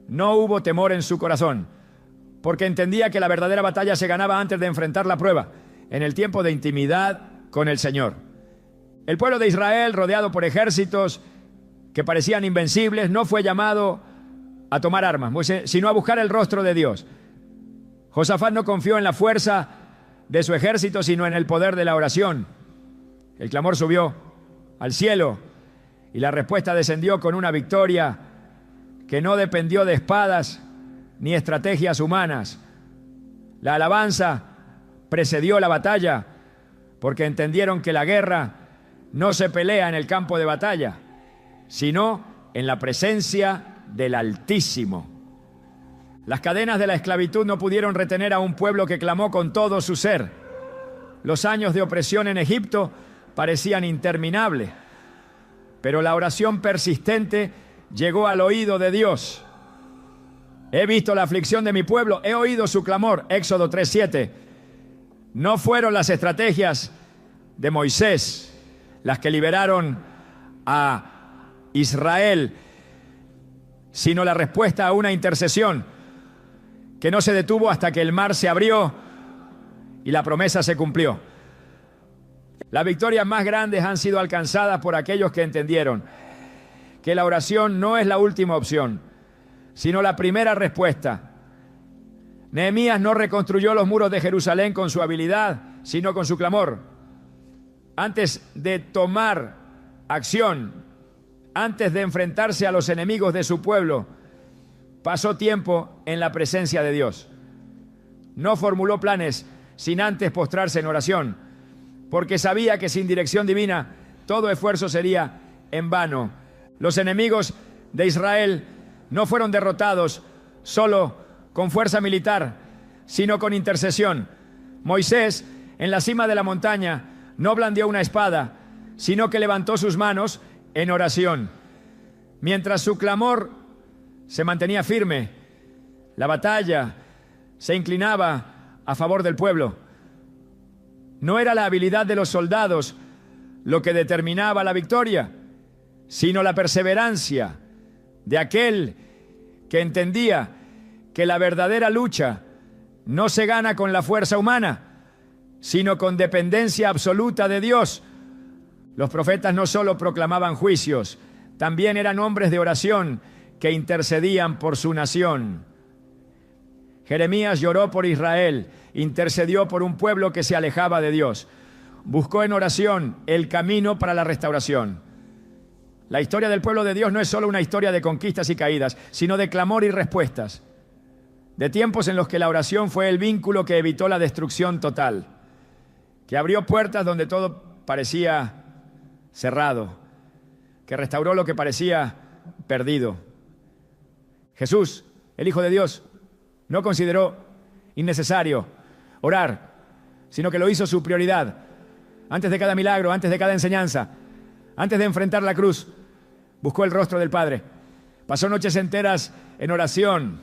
[SPEAKER 1] No hubo temor en su corazón, porque entendía que la verdadera batalla se ganaba antes de enfrentar la prueba, en el tiempo de intimidad con el Señor. El pueblo de Israel, rodeado por ejércitos que parecían invencibles, no fue llamado a tomar armas, sino a buscar el rostro de Dios. Josafat no confió en la fuerza de su ejército, sino en el poder de la oración. El clamor subió al cielo y la respuesta descendió con una victoria que no dependió de espadas ni estrategias humanas. La alabanza precedió la batalla, porque entendieron que la guerra no se pelea en el campo de batalla, sino en la presencia del Altísimo. Las cadenas de la esclavitud no pudieron retener a un pueblo que clamó con todo su ser. Los años de opresión en Egipto parecían interminables, pero la oración persistente llegó al oído de Dios. He visto la aflicción de mi pueblo, he oído su clamor. Éxodo 3:7. No fueron las estrategias de Moisés las que liberaron a Israel, sino la respuesta a una intercesión que no se detuvo hasta que el mar se abrió y la promesa se cumplió. Las victorias más grandes han sido alcanzadas por aquellos que entendieron que la oración no es la última opción, sino la primera respuesta. Nehemías no reconstruyó los muros de Jerusalén con su habilidad, sino con su clamor. Antes de tomar acción, antes de enfrentarse a los enemigos de su pueblo, pasó tiempo en la presencia de Dios. No formuló planes sin antes postrarse en oración, porque sabía que sin dirección divina todo esfuerzo sería en vano. Los enemigos de Israel no fueron derrotados solo con fuerza militar, sino con intercesión. Moisés, en la cima de la montaña, no blandió una espada, sino que levantó sus manos en oración. Mientras su clamor se mantenía firme, la batalla se inclinaba a favor del pueblo. No era la habilidad de los soldados lo que determinaba la victoria, sino la perseverancia de aquel que entendía que la verdadera lucha no se gana con la fuerza humana, sino con dependencia absoluta de Dios. Los profetas no solo proclamaban juicios, también eran hombres de oración que intercedían por su nación. Jeremías lloró por Israel, intercedió por un pueblo que se alejaba de Dios. Buscó en oración el camino para la restauración. La historia del pueblo de Dios no es solo una historia de conquistas y caídas, sino de clamor y respuestas, de tiempos en los que la oración fue el vínculo que evitó la destrucción total, que abrió puertas donde todo parecía cerrado, que restauró lo que parecía perdido. Jesús, el Hijo de Dios, no consideró innecesario orar, sino que lo hizo su prioridad. Antes de cada milagro, antes de cada enseñanza, antes de enfrentar la cruz, buscó el rostro del Padre. Pasó noches enteras en oración.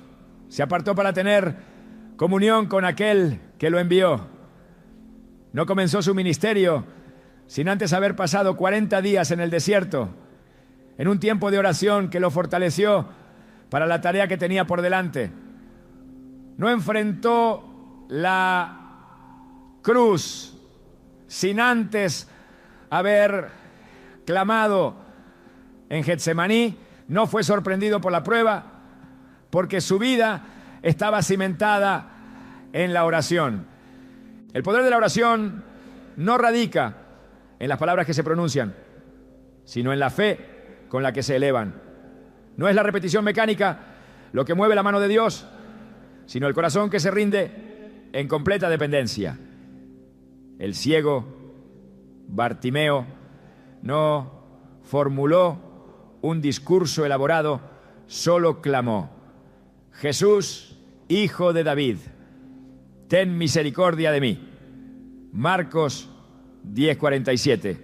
[SPEAKER 1] Se apartó para tener comunión con aquel que lo envió. No comenzó su ministerio sin antes haber pasado 40 días en el desierto, en un tiempo de oración que lo fortaleció para la tarea que tenía por delante. No enfrentó la cruz sin antes haber clamado en Getsemaní. No fue sorprendido por la prueba, porque su vida estaba cimentada en la oración. El poder de la oración no radica en las palabras que se pronuncian, sino en la fe con la que se elevan. No es la repetición mecánica lo que mueve la mano de Dios, sino el corazón que se rinde en completa dependencia. El ciego Bartimeo no formuló un discurso elaborado, solo clamó: Jesús, Hijo de David, ten misericordia de mí. Marcos 10:47.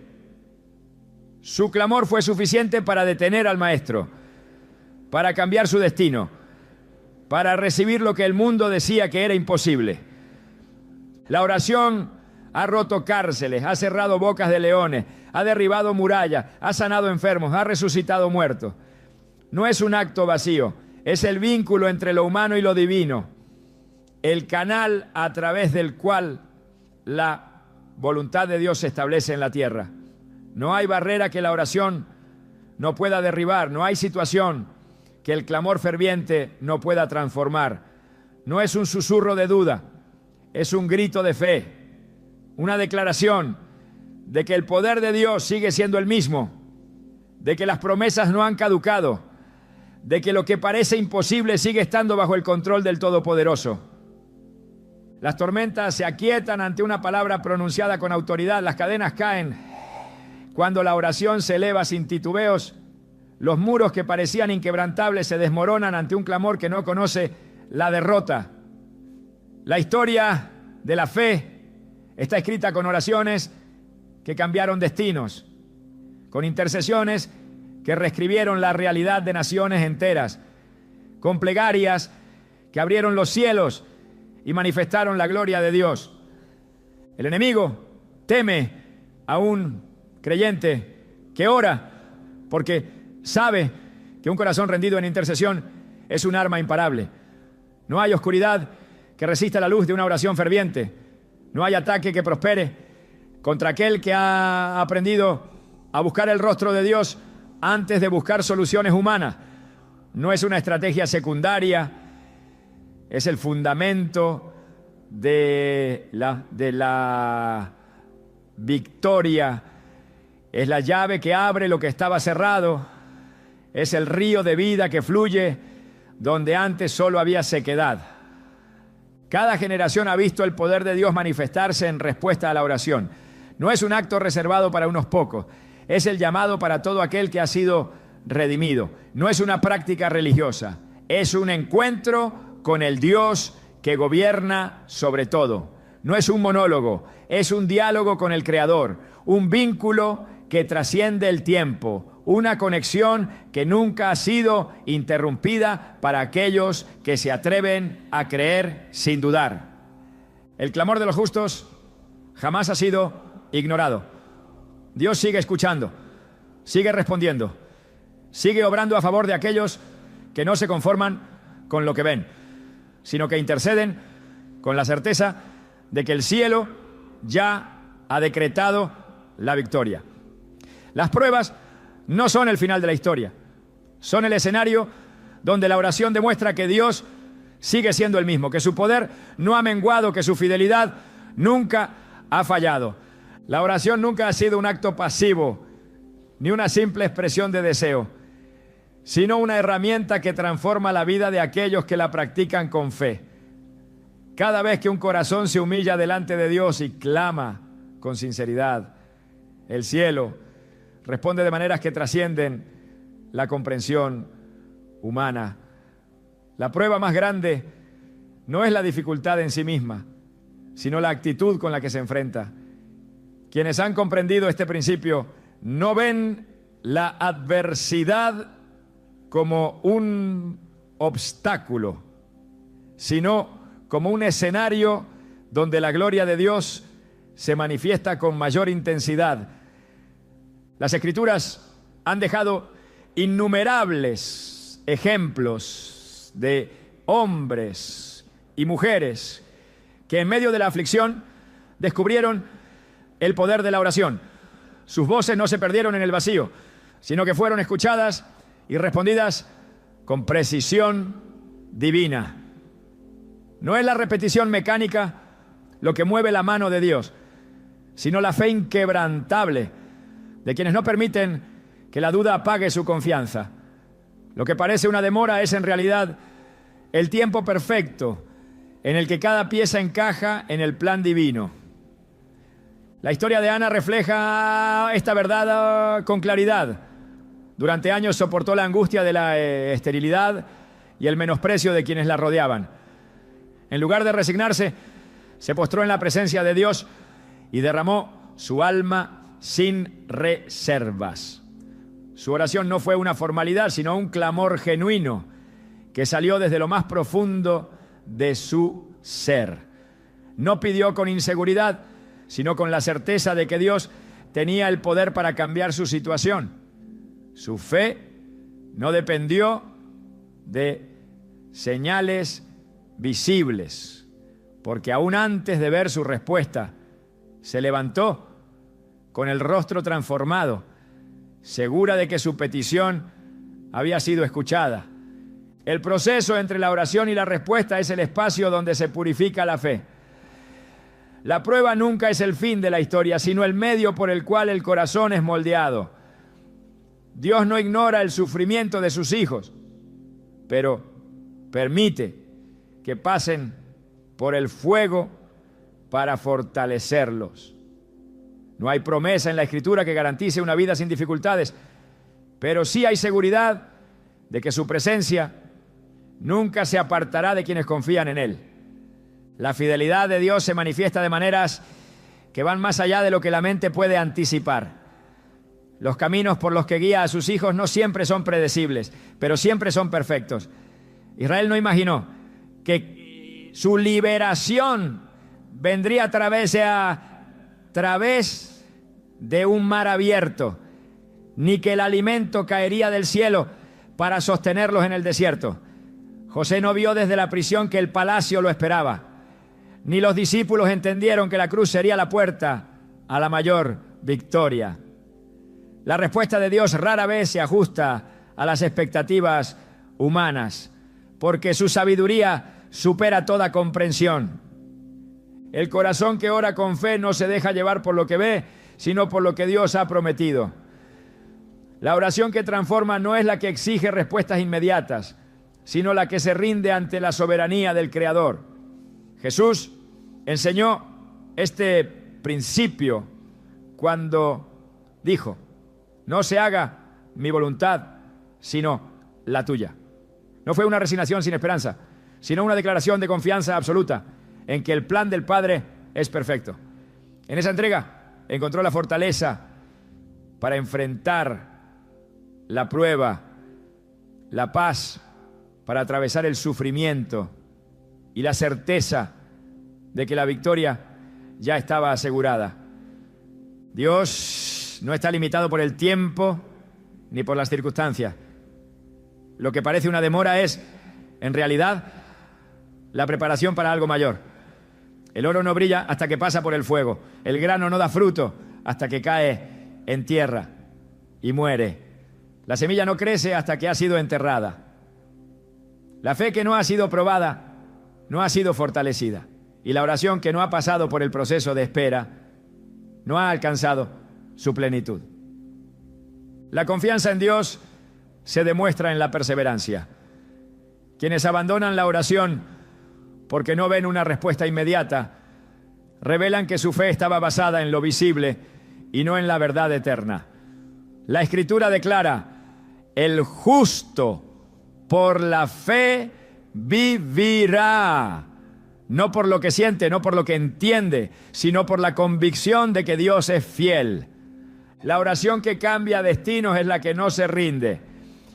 [SPEAKER 1] Su clamor fue suficiente para detener al maestro, para cambiar su destino, para recibir lo que el mundo decía que era imposible. La oración ha roto cárceles, ha cerrado bocas de leones, ha derribado murallas, ha sanado enfermos, ha resucitado muertos. No es un acto vacío, es el vínculo entre lo humano y lo divino, el canal a través del cual la voluntad de Dios se establece en la tierra. No hay barrera que la oración no pueda derribar, no hay situación que el clamor ferviente no pueda transformar. No es un susurro de duda, es un grito de fe, una declaración de que el poder de Dios sigue siendo el mismo, de que las promesas no han caducado, de que lo que parece imposible sigue estando bajo el control del Todopoderoso. Las tormentas se aquietan ante una palabra pronunciada con autoridad, las cadenas caen cuando la oración se eleva sin titubeos. Los muros que parecían inquebrantables se desmoronan ante un clamor que no conoce la derrota. La historia de la fe está escrita con oraciones que cambiaron destinos, con intercesiones que reescribieron la realidad de naciones enteras, con plegarias que abrieron los cielos y manifestaron la gloria de Dios. El enemigo teme a un creyente que ora, porque sabe que un corazón rendido en intercesión es un arma imparable. No hay oscuridad que resista la luz de una oración ferviente. No hay ataque que prospere contra aquel que ha aprendido a buscar el rostro de Dios antes de buscar soluciones humanas. No es una estrategia secundaria, es el fundamento de la victoria. Es la llave que abre lo que estaba cerrado. Es el río de vida que fluye donde antes solo había sequedad. Cada generación ha visto el poder de Dios manifestarse en respuesta a la oración. No es un acto reservado para unos pocos, es el llamado para todo aquel que ha sido redimido. No es una práctica religiosa, es un encuentro con el Dios que gobierna sobre todo. No es un monólogo, es un diálogo con el Creador, un vínculo que trasciende el tiempo, una conexión que nunca ha sido interrumpida para aquellos que se atreven a creer sin dudar. El clamor de los justos jamás ha sido ignorado. Dios sigue escuchando, sigue respondiendo, sigue obrando a favor de aquellos que no se conforman con lo que ven, sino que interceden con la certeza de que el cielo ya ha decretado la victoria. Las pruebas no son el final de la historia, son el escenario donde la oración demuestra que Dios sigue siendo el mismo, que su poder no ha menguado, que su fidelidad nunca ha fallado. La oración nunca ha sido un acto pasivo, ni una simple expresión de deseo, sino una herramienta que transforma la vida de aquellos que la practican con fe. Cada vez que un corazón se humilla delante de Dios y clama con sinceridad, el cielo responde de maneras que trascienden la comprensión humana. La prueba más grande no es la dificultad en sí misma, sino la actitud con la que se enfrenta. Quienes han comprendido este principio no ven la adversidad como un obstáculo, sino como un escenario donde la gloria de Dios se manifiesta con mayor intensidad. Las Escrituras han dejado innumerables ejemplos de hombres y mujeres que en medio de la aflicción descubrieron el poder de la oración. Sus voces no se perdieron en el vacío, sino que fueron escuchadas y respondidas con precisión divina. No es la repetición mecánica lo que mueve la mano de Dios, sino la fe inquebrantable de quienes no permiten que la duda apague su confianza. Lo que parece una demora es en realidad el tiempo perfecto en el que cada pieza encaja en el plan divino. La historia de Ana refleja esta verdad con claridad. Durante años soportó la angustia de la esterilidad y el menosprecio de quienes la rodeaban. En lugar de resignarse, se postró en la presencia de Dios y derramó su alma sin reservas. Su oración no fue una formalidad, sino un clamor genuino que salió desde lo más profundo de su ser. No pidió con inseguridad, sino con la certeza de que Dios tenía el poder para cambiar su situación. Su fe no dependió de señales visibles, porque aún antes de ver su respuesta, se levantó con el rostro transformado, segura de que su petición había sido escuchada. El proceso entre la oración y la respuesta es el espacio donde se purifica la fe. La prueba nunca es el fin de la historia, sino el medio por el cual el corazón es moldeado. Dios no ignora el sufrimiento de sus hijos, pero permite que pasen por el fuego para fortalecerlos. No hay promesa en la Escritura que garantice una vida sin dificultades, pero sí hay seguridad de que su presencia nunca se apartará de quienes confían en Él. La fidelidad de Dios se manifiesta de maneras que van más allá de lo que la mente puede anticipar. Los caminos por los que guía a sus hijos no siempre son predecibles, pero siempre son perfectos. Israel no imaginó que su liberación vendría a través de un mar abierto, ni que el alimento caería del cielo para sostenerlos en el desierto. José no vio desde la prisión que el palacio lo esperaba, ni los discípulos entendieron que la cruz sería la puerta a la mayor victoria. La respuesta de Dios rara vez se ajusta a las expectativas humanas, porque su sabiduría supera toda comprensión. El corazón que ora con fe no se deja llevar por lo que ve, sino por lo que Dios ha prometido. La oración que transforma no es la que exige respuestas inmediatas, sino la que se rinde ante la soberanía del Creador. Jesús enseñó este principio cuando dijo: no se haga mi voluntad, sino la tuya. No fue una resignación sin esperanza, sino una declaración de confianza absoluta en que el plan del Padre es perfecto. En esa entrega encontró la fortaleza para enfrentar la prueba, la paz para atravesar el sufrimiento y la certeza de que la victoria ya estaba asegurada. Dios no está limitado por el tiempo ni por las circunstancias. Lo que parece una demora es, en realidad, la preparación para algo mayor. El oro no brilla hasta que pasa por el fuego. El grano no da fruto hasta que cae en tierra y muere. La semilla no crece hasta que ha sido enterrada. La fe que no ha sido probada no ha sido fortalecida. Y la oración que no ha pasado por el proceso de espera no ha alcanzado su plenitud. La confianza en Dios se demuestra en la perseverancia. Quienes abandonan la oración porque no ven una respuesta inmediata, revelan que su fe estaba basada en lo visible y no en la verdad eterna. La Escritura declara: el justo por la fe vivirá. No por lo que siente, no por lo que entiende, sino por la convicción de que Dios es fiel. La oración que cambia destinos es la que no se rinde.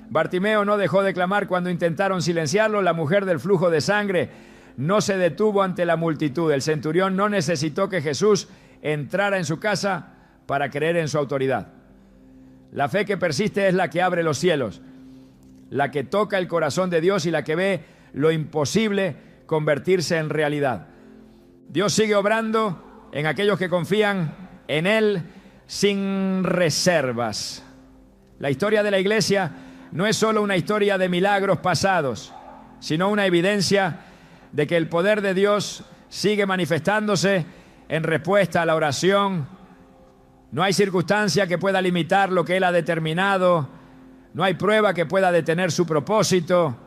[SPEAKER 1] Bartimeo no dejó de clamar cuando intentaron silenciarlo. La mujer del flujo de sangre no se detuvo ante la multitud. El centurión no necesitó que Jesús entrara en su casa para creer en su autoridad. La fe que persiste es la que abre los cielos, la que toca el corazón de Dios y la que ve lo imposible convertirse en realidad. Dios sigue obrando en aquellos que confían en Él sin reservas. La historia de la Iglesia no es solo una historia de milagros pasados, sino una evidencia de que el poder de Dios sigue manifestándose en respuesta a la oración. No hay circunstancia que pueda limitar lo que Él ha determinado. No hay prueba que pueda detener su propósito.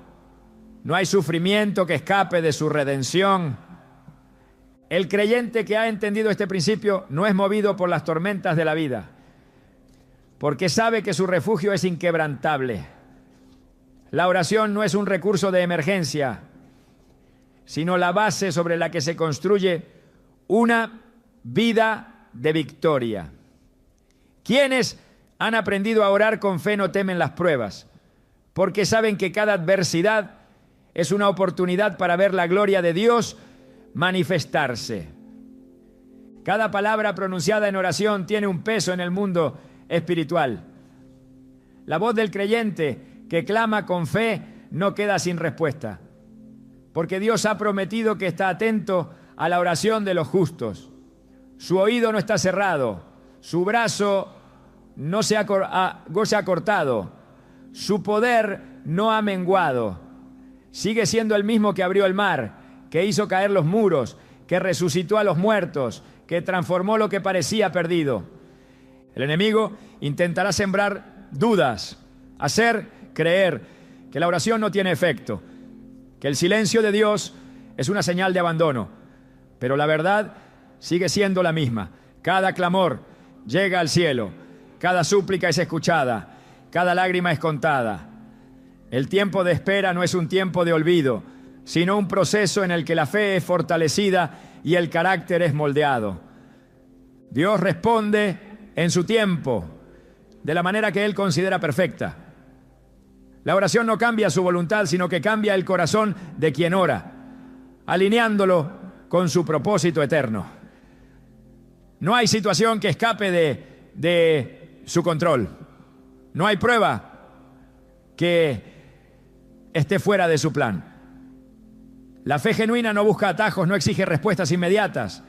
[SPEAKER 1] No hay sufrimiento que escape de su redención. El creyente que ha entendido este principio no es movido por las tormentas de la vida, porque sabe que su refugio es inquebrantable. La oración no es un recurso de emergencia, sino la base sobre la que se construye una vida de victoria. Quienes han aprendido a orar con fe no temen las pruebas, porque saben que cada adversidad es una oportunidad para ver la gloria de Dios manifestarse. Cada palabra pronunciada en oración tiene un peso en el mundo espiritual. La voz del creyente que clama con fe no queda sin respuesta, porque Dios ha prometido que está atento a la oración de los justos. Su oído no está cerrado, su brazo no se ha cortado, su poder no ha menguado. Sigue siendo el mismo que abrió el mar, que hizo caer los muros, que resucitó a los muertos, que transformó lo que parecía perdido. El enemigo intentará sembrar dudas, hacer creer que la oración no tiene efecto, que el silencio de Dios es una señal de abandono. Pero la verdad sigue siendo la misma. Cada clamor llega al cielo, cada súplica es escuchada, cada lágrima es contada. El tiempo de espera no es un tiempo de olvido, sino un proceso en el que la fe es fortalecida y el carácter es moldeado. Dios responde en su tiempo, de la manera que Él considera perfecta. La oración no cambia su voluntad, sino que cambia el corazón de quien ora, alineándolo con su propósito eterno. No hay situación que escape de su control. No hay prueba que esté fuera de su plan. La fe genuina no busca atajos, no exige respuestas inmediatas,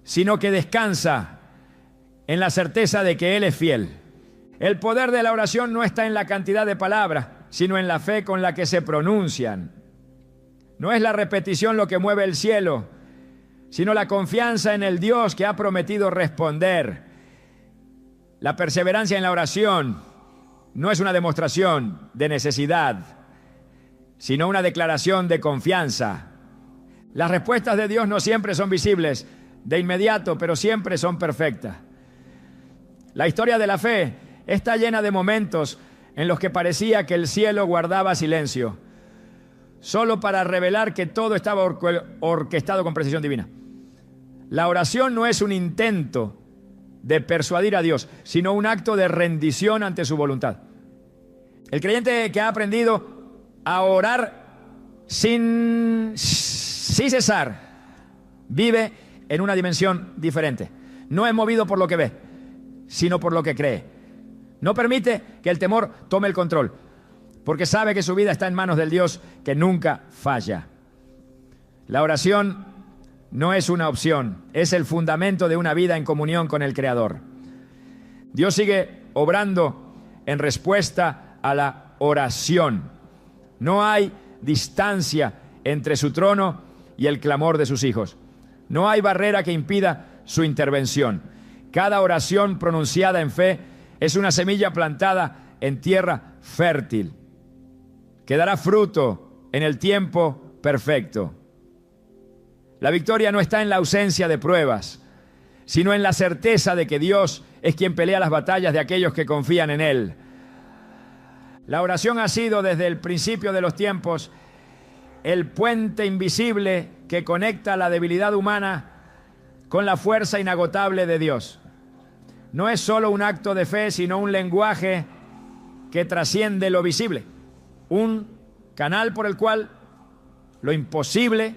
[SPEAKER 1] sino que descansa en la certeza de que Él es fiel. El poder de la oración no está en la cantidad de palabras, sino en la fe con la que se pronuncian. No es la repetición lo que mueve el cielo, sino la confianza en el Dios que ha prometido responder. La perseverancia en la oración no es una demostración de necesidad, sino una declaración de confianza. Las respuestas de Dios no siempre son visibles de inmediato, pero siempre son perfectas. La historia de la fe está llena de momentos en los que parecía que el cielo guardaba silencio, solo para revelar que todo estaba orquestado con precisión divina. La oración no es un intento de persuadir a Dios, sino un acto de rendición ante su voluntad. El creyente que ha aprendido a orar sin cesar vive en una dimensión diferente. No es movido por lo que ve, sino por lo que cree. No permite que el temor tome el control, porque sabe que su vida está en manos del Dios que nunca falla. La oración no es una opción, es el fundamento de una vida en comunión con el Creador. Dios sigue obrando en respuesta a la oración. No hay distancia entre su trono y el clamor de sus hijos. No hay barrera que impida su intervención. Cada oración pronunciada en fe es una semilla plantada en tierra fértil, que dará fruto en el tiempo perfecto. La victoria no está en la ausencia de pruebas, sino en la certeza de que Dios es quien pelea las batallas de aquellos que confían en Él. La oración ha sido desde el principio de los tiempos el puente invisible que conecta la debilidad humana con la fuerza inagotable de Dios. No es solo un acto de fe, sino un lenguaje que trasciende lo visible. Un canal por el cual lo imposible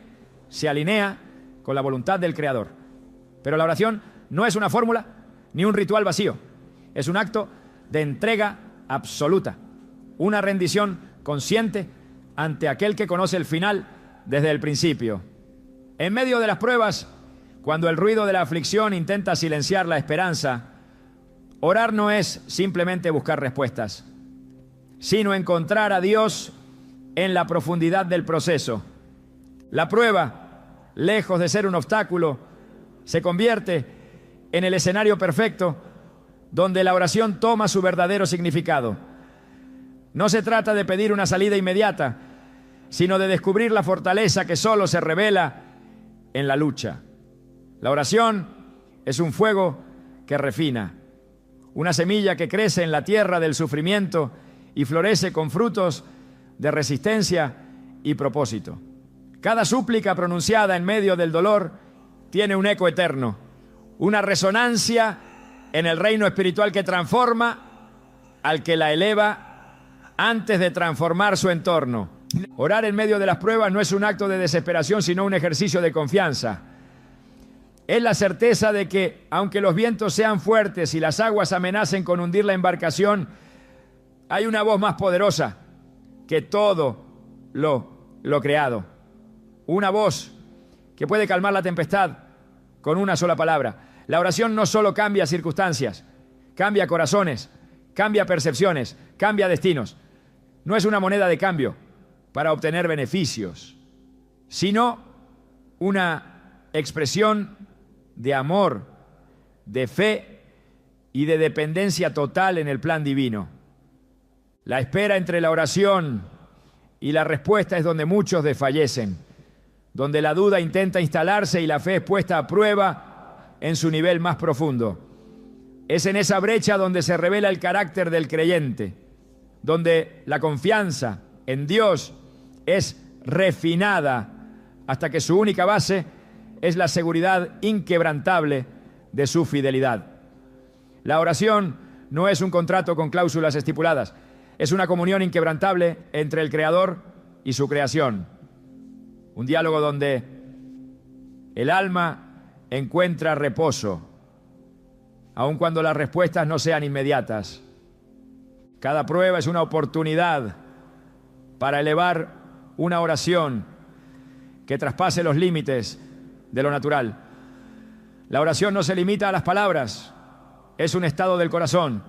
[SPEAKER 1] se alinea con la voluntad del Creador. Pero la oración no es una fórmula ni un ritual vacío. Es un acto de entrega absoluta, una rendición consciente ante aquel que conoce el final desde el principio. En medio de las pruebas, cuando el ruido de la aflicción intenta silenciar la esperanza, orar no es simplemente buscar respuestas, sino encontrar a Dios en la profundidad del proceso. La prueba, lejos de ser un obstáculo, se convierte en el escenario perfecto donde la oración toma su verdadero significado. No se trata de pedir una salida inmediata, sino de descubrir la fortaleza que solo se revela en la lucha. La oración es un fuego que refina, una semilla que crece en la tierra del sufrimiento y florece con frutos de resistencia y propósito. Cada súplica pronunciada en medio del dolor tiene un eco eterno, una resonancia en el reino espiritual que transforma al que la eleva antes de transformar su entorno. Orar en medio de las pruebas no es un acto de desesperación, sino un ejercicio de confianza. Es la certeza de que, aunque los vientos sean fuertes y las aguas amenacen con hundir la embarcación, hay una voz más poderosa que todo lo creado. Una voz que puede calmar la tempestad con una sola palabra. La oración no solo cambia circunstancias, cambia corazones, cambia percepciones, cambia destinos. No es una moneda de cambio para obtener beneficios, sino una expresión de amor, de fe y de dependencia total en el plan divino. La espera entre la oración y la respuesta es donde muchos desfallecen, donde la duda intenta instalarse y la fe es puesta a prueba en su nivel más profundo. Es en esa brecha donde se revela el carácter del creyente, donde la confianza en Dios es refinada hasta que su única base es la seguridad inquebrantable de su fidelidad. La oración no es un contrato con cláusulas estipuladas, es una comunión inquebrantable entre el Creador y su creación. Un diálogo donde el alma encuentra reposo, aun cuando las respuestas no sean inmediatas. Cada prueba es una oportunidad para elevar una oración que traspase los límites de lo natural. La oración no se limita a las palabras, es un estado del corazón,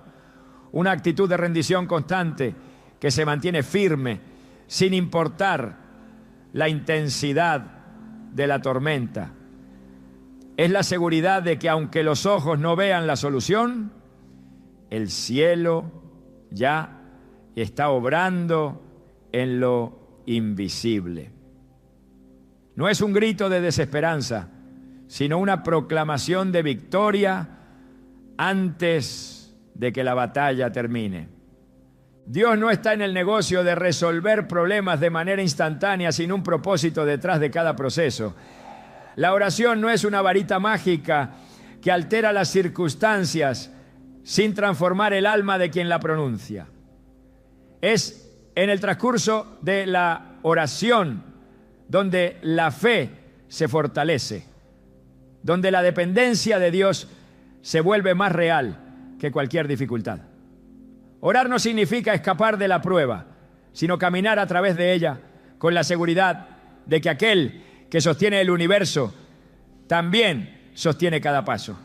[SPEAKER 1] una actitud de rendición constante que se mantiene firme sin importar la intensidad de la tormenta. Es la seguridad de que aunque los ojos no vean la solución, el cielo ya está obrando en lo invisible. No es un grito de desesperanza, sino una proclamación de victoria antes de que la batalla termine. Dios no está en el negocio de resolver problemas de manera instantánea, sin un propósito detrás de cada proceso. La oración no es una varita mágica que altera las circunstancias sin transformar el alma de quien la pronuncia. Es en el transcurso de la oración donde la fe se fortalece. donde la dependencia de Dios se vuelve más real que cualquier dificultad. Orar no significa escapar de la prueba, sino caminar a través de ella con la seguridad de que aquel que sostiene el universo también sostiene cada paso.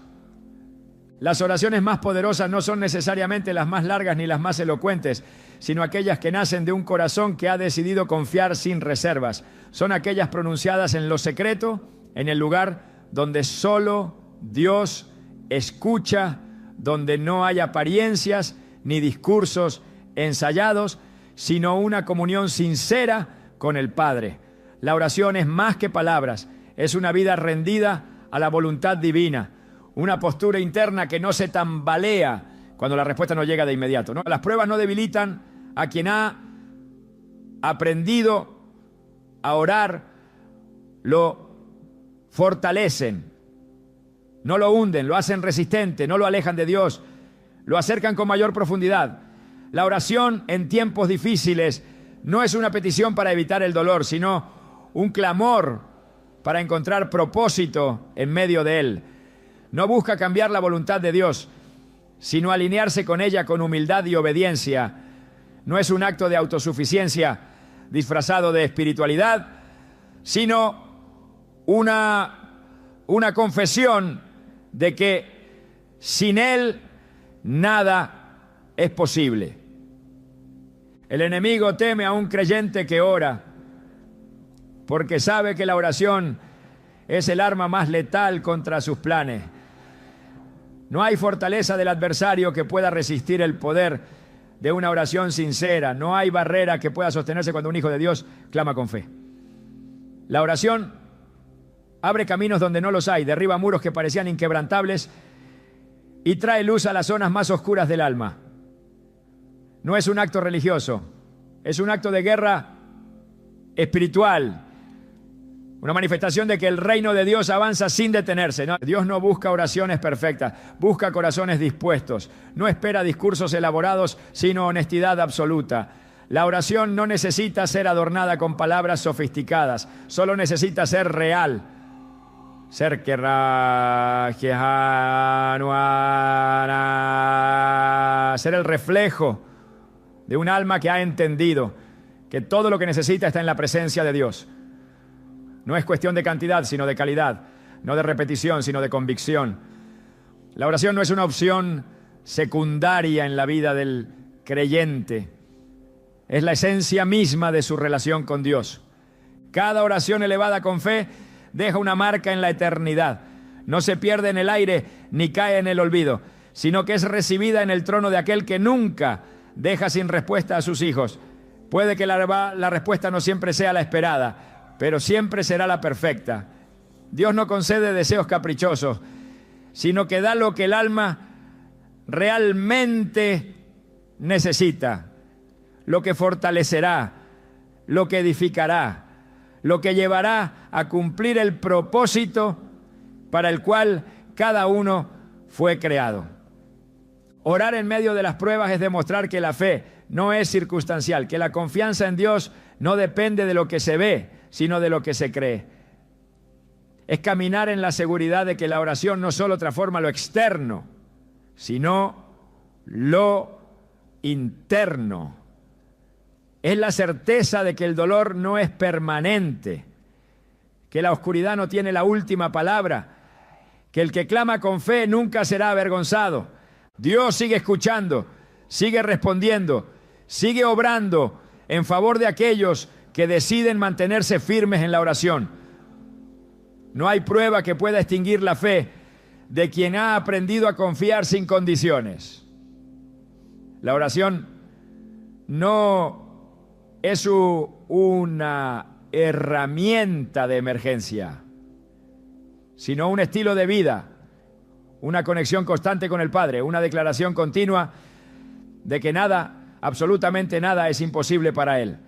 [SPEAKER 1] Las oraciones más poderosas no son necesariamente las más largas ni las más elocuentes, sino aquellas que nacen de un corazón que ha decidido confiar sin reservas. Son aquellas pronunciadas en lo secreto, en el lugar donde solo Dios escucha, donde no hay apariencias ni discursos ensayados, sino una comunión sincera con el Padre. La oración es más que palabras, es una vida rendida a la voluntad divina, una postura interna que no se tambalea cuando la respuesta no llega de inmediato, ¿no? Las pruebas no debilitan a quien ha aprendido a orar, lo fortalecen, no lo hunden, lo hacen resistente, no lo alejan de Dios, lo acercan con mayor profundidad. La oración en tiempos difíciles no es una petición para evitar el dolor, sino un clamor para encontrar propósito en medio de él. No busca cambiar la voluntad de Dios, sino alinearse con ella con humildad y obediencia. No es un acto de autosuficiencia disfrazado de espiritualidad, sino una confesión de que sin Él nada es posible. El enemigo teme a un creyente que ora, porque sabe que la oración es el arma más letal contra sus planes. No hay fortaleza del adversario que pueda resistir el poder de una oración sincera. No hay barrera que pueda sostenerse cuando un hijo de Dios clama con fe. La oración abre caminos donde no los hay, derriba muros que parecían inquebrantables y trae luz a las zonas más oscuras del alma. No es un acto religioso, es un acto de guerra espiritual, una manifestación de que el reino de Dios avanza sin detenerse, ¿no? Dios no busca oraciones perfectas, busca corazones dispuestos, no espera discursos elaborados, sino honestidad absoluta. La oración no necesita ser adornada con palabras sofisticadas, solo necesita ser real. Ser el reflejo de un alma que ha entendido que todo lo que necesita está en la presencia de Dios. No es cuestión de cantidad, sino de calidad, no de repetición, sino de convicción. La oración no es una opción secundaria en la vida del creyente, es la esencia misma de su relación con Dios. Cada oración elevada con fe deja una marca en la eternidad. No se pierde en el aire ni cae en el olvido, sino que es recibida en el trono de aquel que nunca deja sin respuesta a sus hijos. Puede que la respuesta no siempre sea la esperada, pero siempre será la perfecta. Dios no concede deseos caprichosos, sino que da lo que el alma realmente necesita, lo que fortalecerá, lo que edificará, lo que llevará a cumplir el propósito para el cual cada uno fue creado. Orar en medio de las pruebas es demostrar que la fe no es circunstancial, que la confianza en Dios no depende de lo que se ve, sino de lo que se cree. Es caminar en la seguridad de que la oración no solo transforma lo externo, sino lo interno. Es la certeza de que el dolor no es permanente, que la oscuridad no tiene la última palabra, que el que clama con fe nunca será avergonzado. Dios sigue escuchando, sigue respondiendo, sigue obrando en favor de aquellos que deciden mantenerse firmes en la oración. No hay prueba que pueda extinguir la fe de quien ha aprendido a confiar sin condiciones. La oración no es una herramienta de emergencia, sino un estilo de vida, una conexión constante con el Padre, una declaración continua de que nada, absolutamente nada, es imposible para Él.